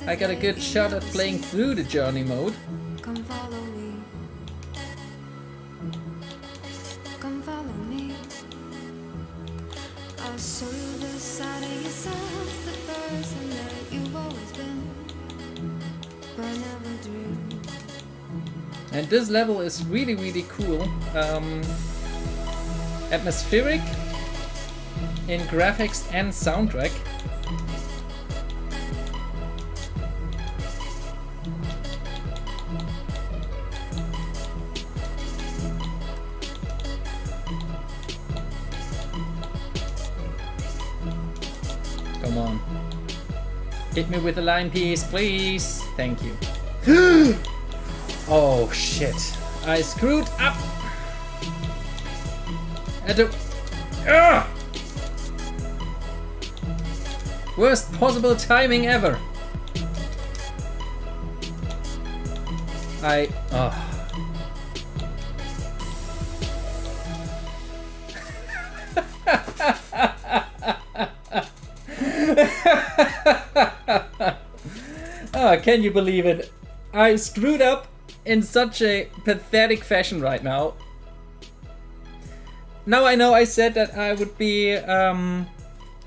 I got a good shot at playing through the journey mode. Come follow me. Come follow me. I'll show you the side of yourself, the person that you've always been, but never dreamed. And this level is really, really cool. Atmospheric in graphics and soundtrack. Come on. Hit me with a line piece, please. Thank you. Oh shit. I screwed up. At the... worst possible timing ever. Oh, can you believe it? I screwed up in such a pathetic fashion right now. Now I know I said that I would be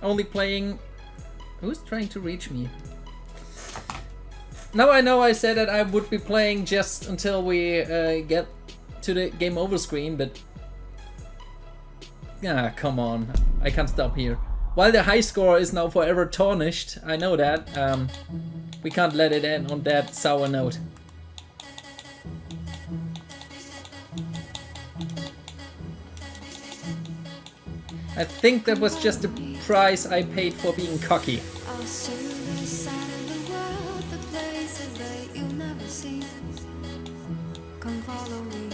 only playing... Who's trying to reach me? Now I know I said that I would be playing just until we get to the game over screen, but... ah, come on. I can't stop here. While the high score is now forever tarnished, I know that. We can't let it end on that sour note. I think that was just the price I paid for being cocky. I'll show you the side of the world, the places that you've never seen. Come follow me.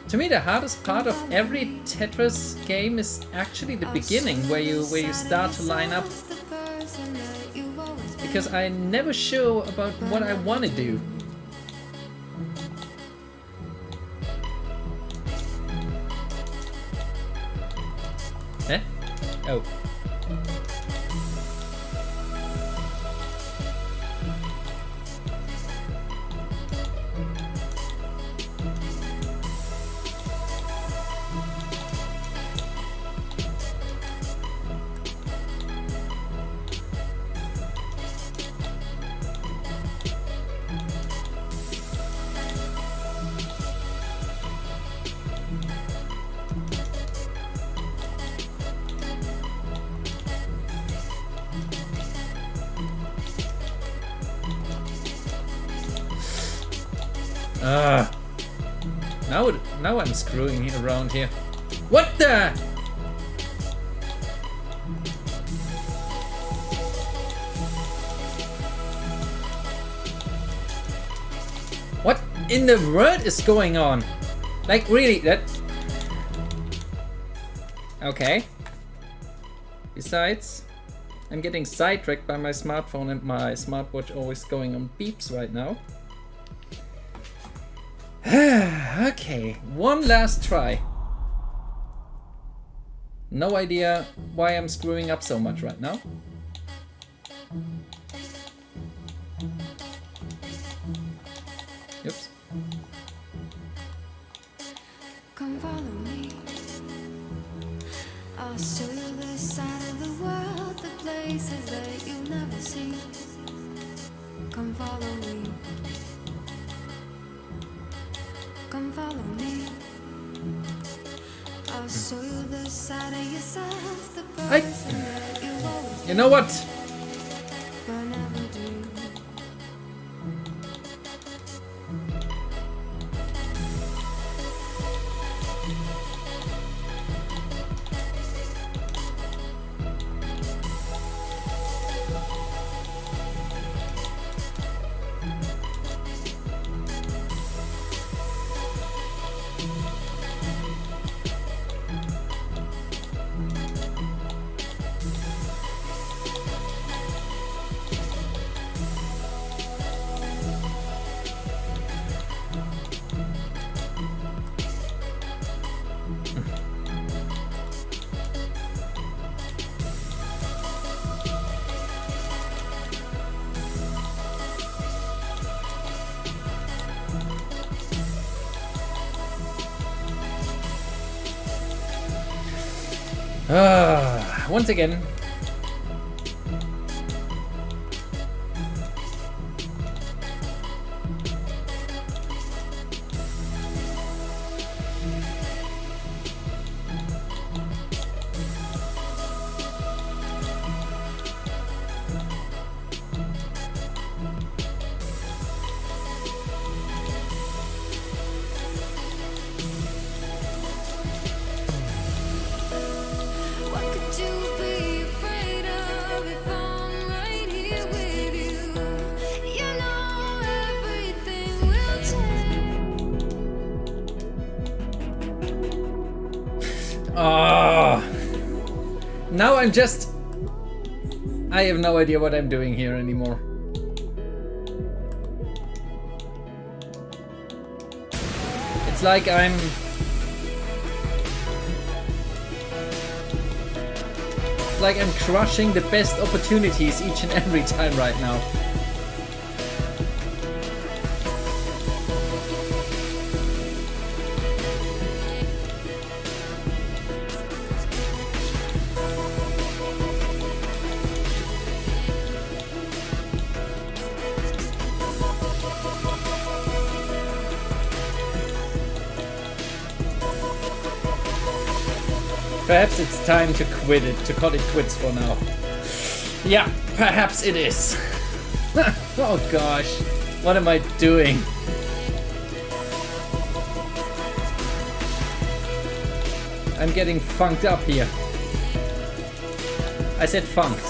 To me, the hardest part of every Tetris game is actually the beginning, where you start to line up. Because I'm never sure about what I want to do. Eh? Oh. Now I'm screwing around here. What the? What in the world is going on? Like really, that... Okay. Besides, I'm getting sidetracked by my smartphone and my smartwatch always going on beeps right now. Okay, one last try. No idea why I'm screwing up so much right now. Oops. Come follow me. I'll show you the side of the world, the places that you've never seen. Come follow me. Come follow me. I'll show you the side of yourself, the person that you've always been. You know what? But never dreamed. Once again. What could you be afraid of if I'm right here with you? You know everything will change. Now I have no idea what I'm doing here anymore. It's like I'm crushing the best opportunities each and every time right now. Perhaps it's time to call it quits for now. Yeah, perhaps it is. Oh gosh, what am I doing? I'm getting funked up here. I said funked.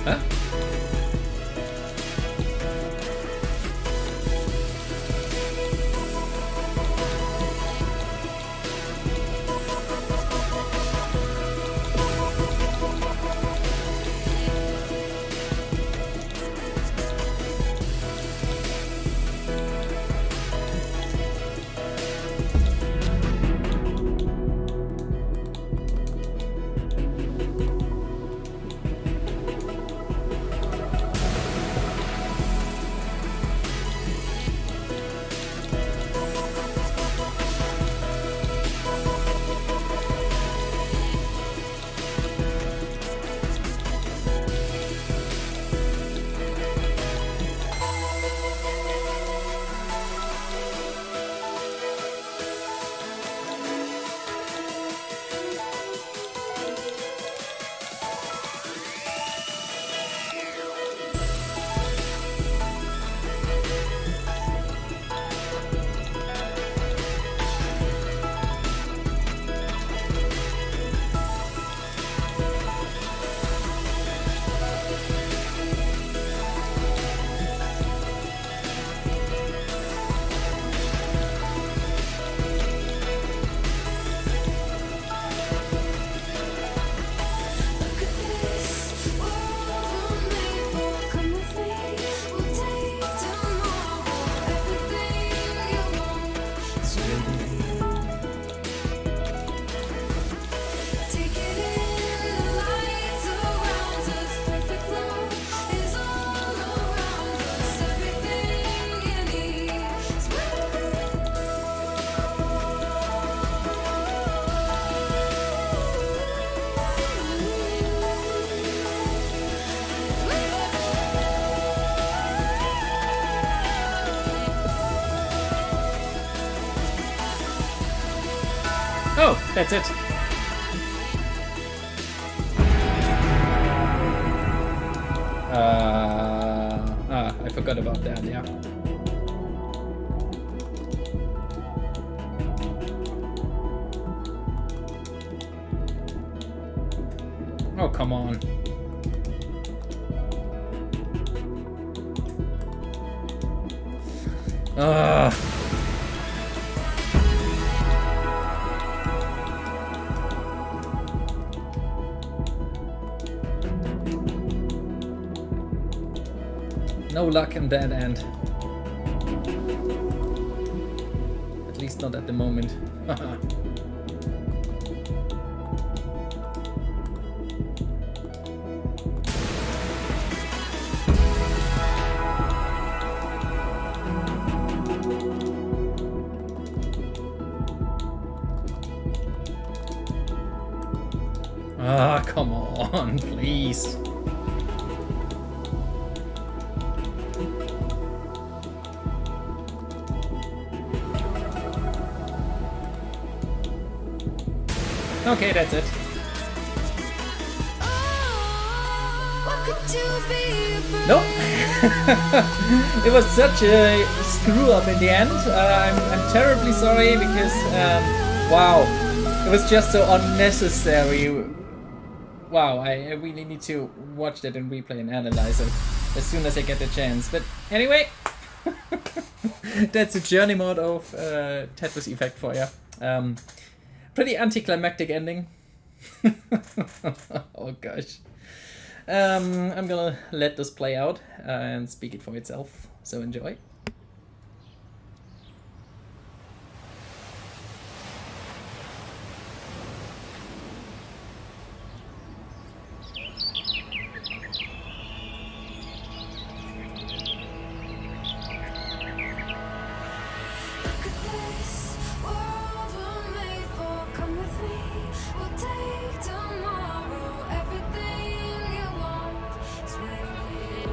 Huh? Oh, that's it. I forgot about that, yeah. Oh, come on. Ugh. No luck in that end. At least not at the moment. Ah, come on, please. Okay, that's it. What could you be afraid Nope. It was such a screw up in the end. I'm terribly sorry because, wow, it was just so unnecessary. Wow, I really need to watch that and replay and analyze it as soon as I get the chance. But anyway, that's the journey mode of Tetris Effect for you. Pretty anticlimactic ending. Oh gosh. I'm gonna let this play out and speak it for itself. So enjoy. Look at this world we're made for. Come with me, we'll take tomorrow. Everything you want is waiting for you.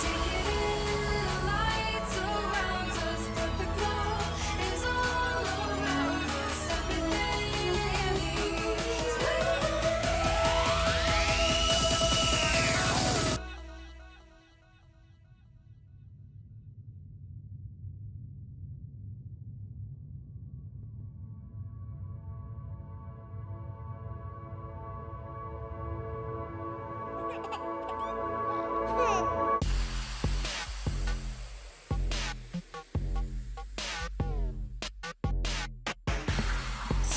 Take it in, the light surrounds us. Perfect love is all around us. Everything you need is waiting for you.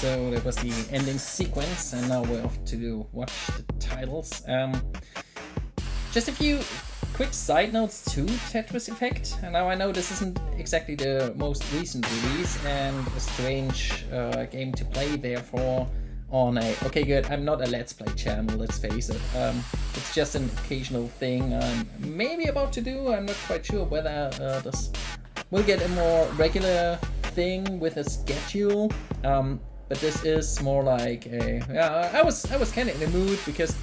So that was the ending sequence, and now we're off to watch the titles. Just a few quick side notes to Tetris Effect. And now I know this isn't exactly the most recent release and a strange game to play, therefore on a... Okay, good, I'm not a Let's Play channel, let's face it. It's just an occasional thing I'm maybe about to do. I'm not quite sure whether this will get a more regular thing with a schedule. But this is more like a... Yeah, I was kind of in the mood because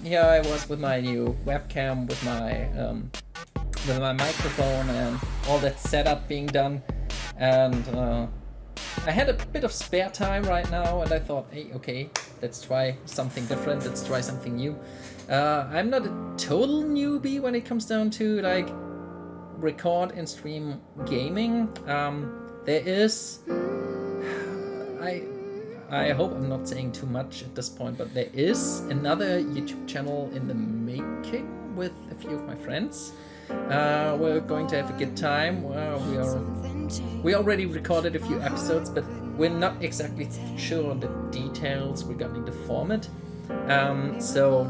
here I was with my new webcam, with my microphone and all that setup being done, and I had a bit of spare time right now, and I thought, hey, okay, let's try something different, let's try something new. I'm not a total newbie when it comes down to like record and stream gaming. There is... I hope I'm not saying too much at this point, but there is another YouTube channel in the making with a few of my friends. We're going to have a good time. We already recorded a few episodes, but we're not exactly sure on the details regarding the format. So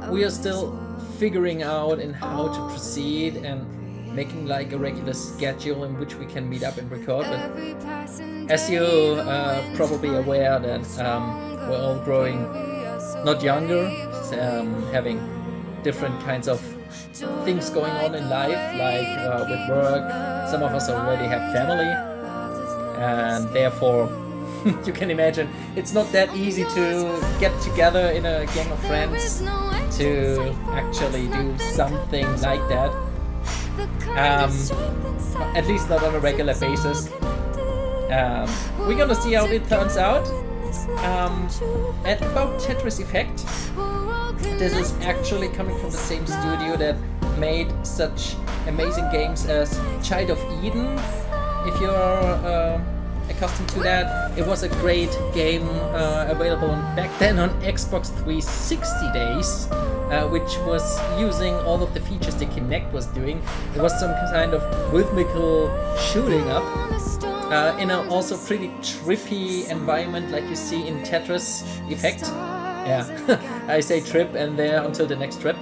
we are still figuring out in how to proceed and making like a regular schedule in which we can meet up and record. But as you probably aware that we're all growing not younger, having different kinds of things going on in life, like with work. Some of us already have family, and therefore you can imagine it's not that easy to get together in a gang of friends to actually do something like that. At least not on a regular basis. We're gonna see how it turns out. And about Tetris Effect, this is actually coming from the same studio that made such amazing games as Child of Eden. If you're accustomed to that, it was a great game available back then on Xbox 360 days, which was using all of the features the Kinect was doing. It was some kind of rhythmical shooting up in an also pretty trippy environment like you see in Tetris Effect. Yeah, I say trip and there until the next trip.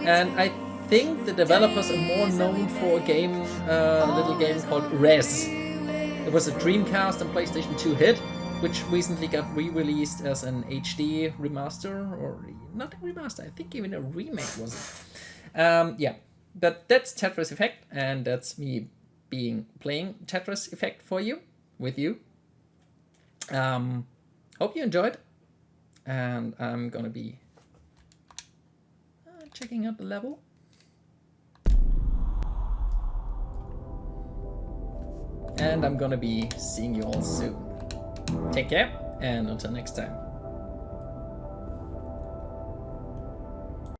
And I think the developers are more known for a game, a little game called Res. It was a Dreamcast and PlayStation 2 hit, which recently got re-released as an HD remaster, or not a remaster, I think even a remake was it. Yeah, but that's Tetris Effect, and that's me playing Tetris Effect for you, with you. Hope you enjoyed, and I'm gonna be checking out the level. And I'm gonna be seeing you all soon. Take care, and until next time.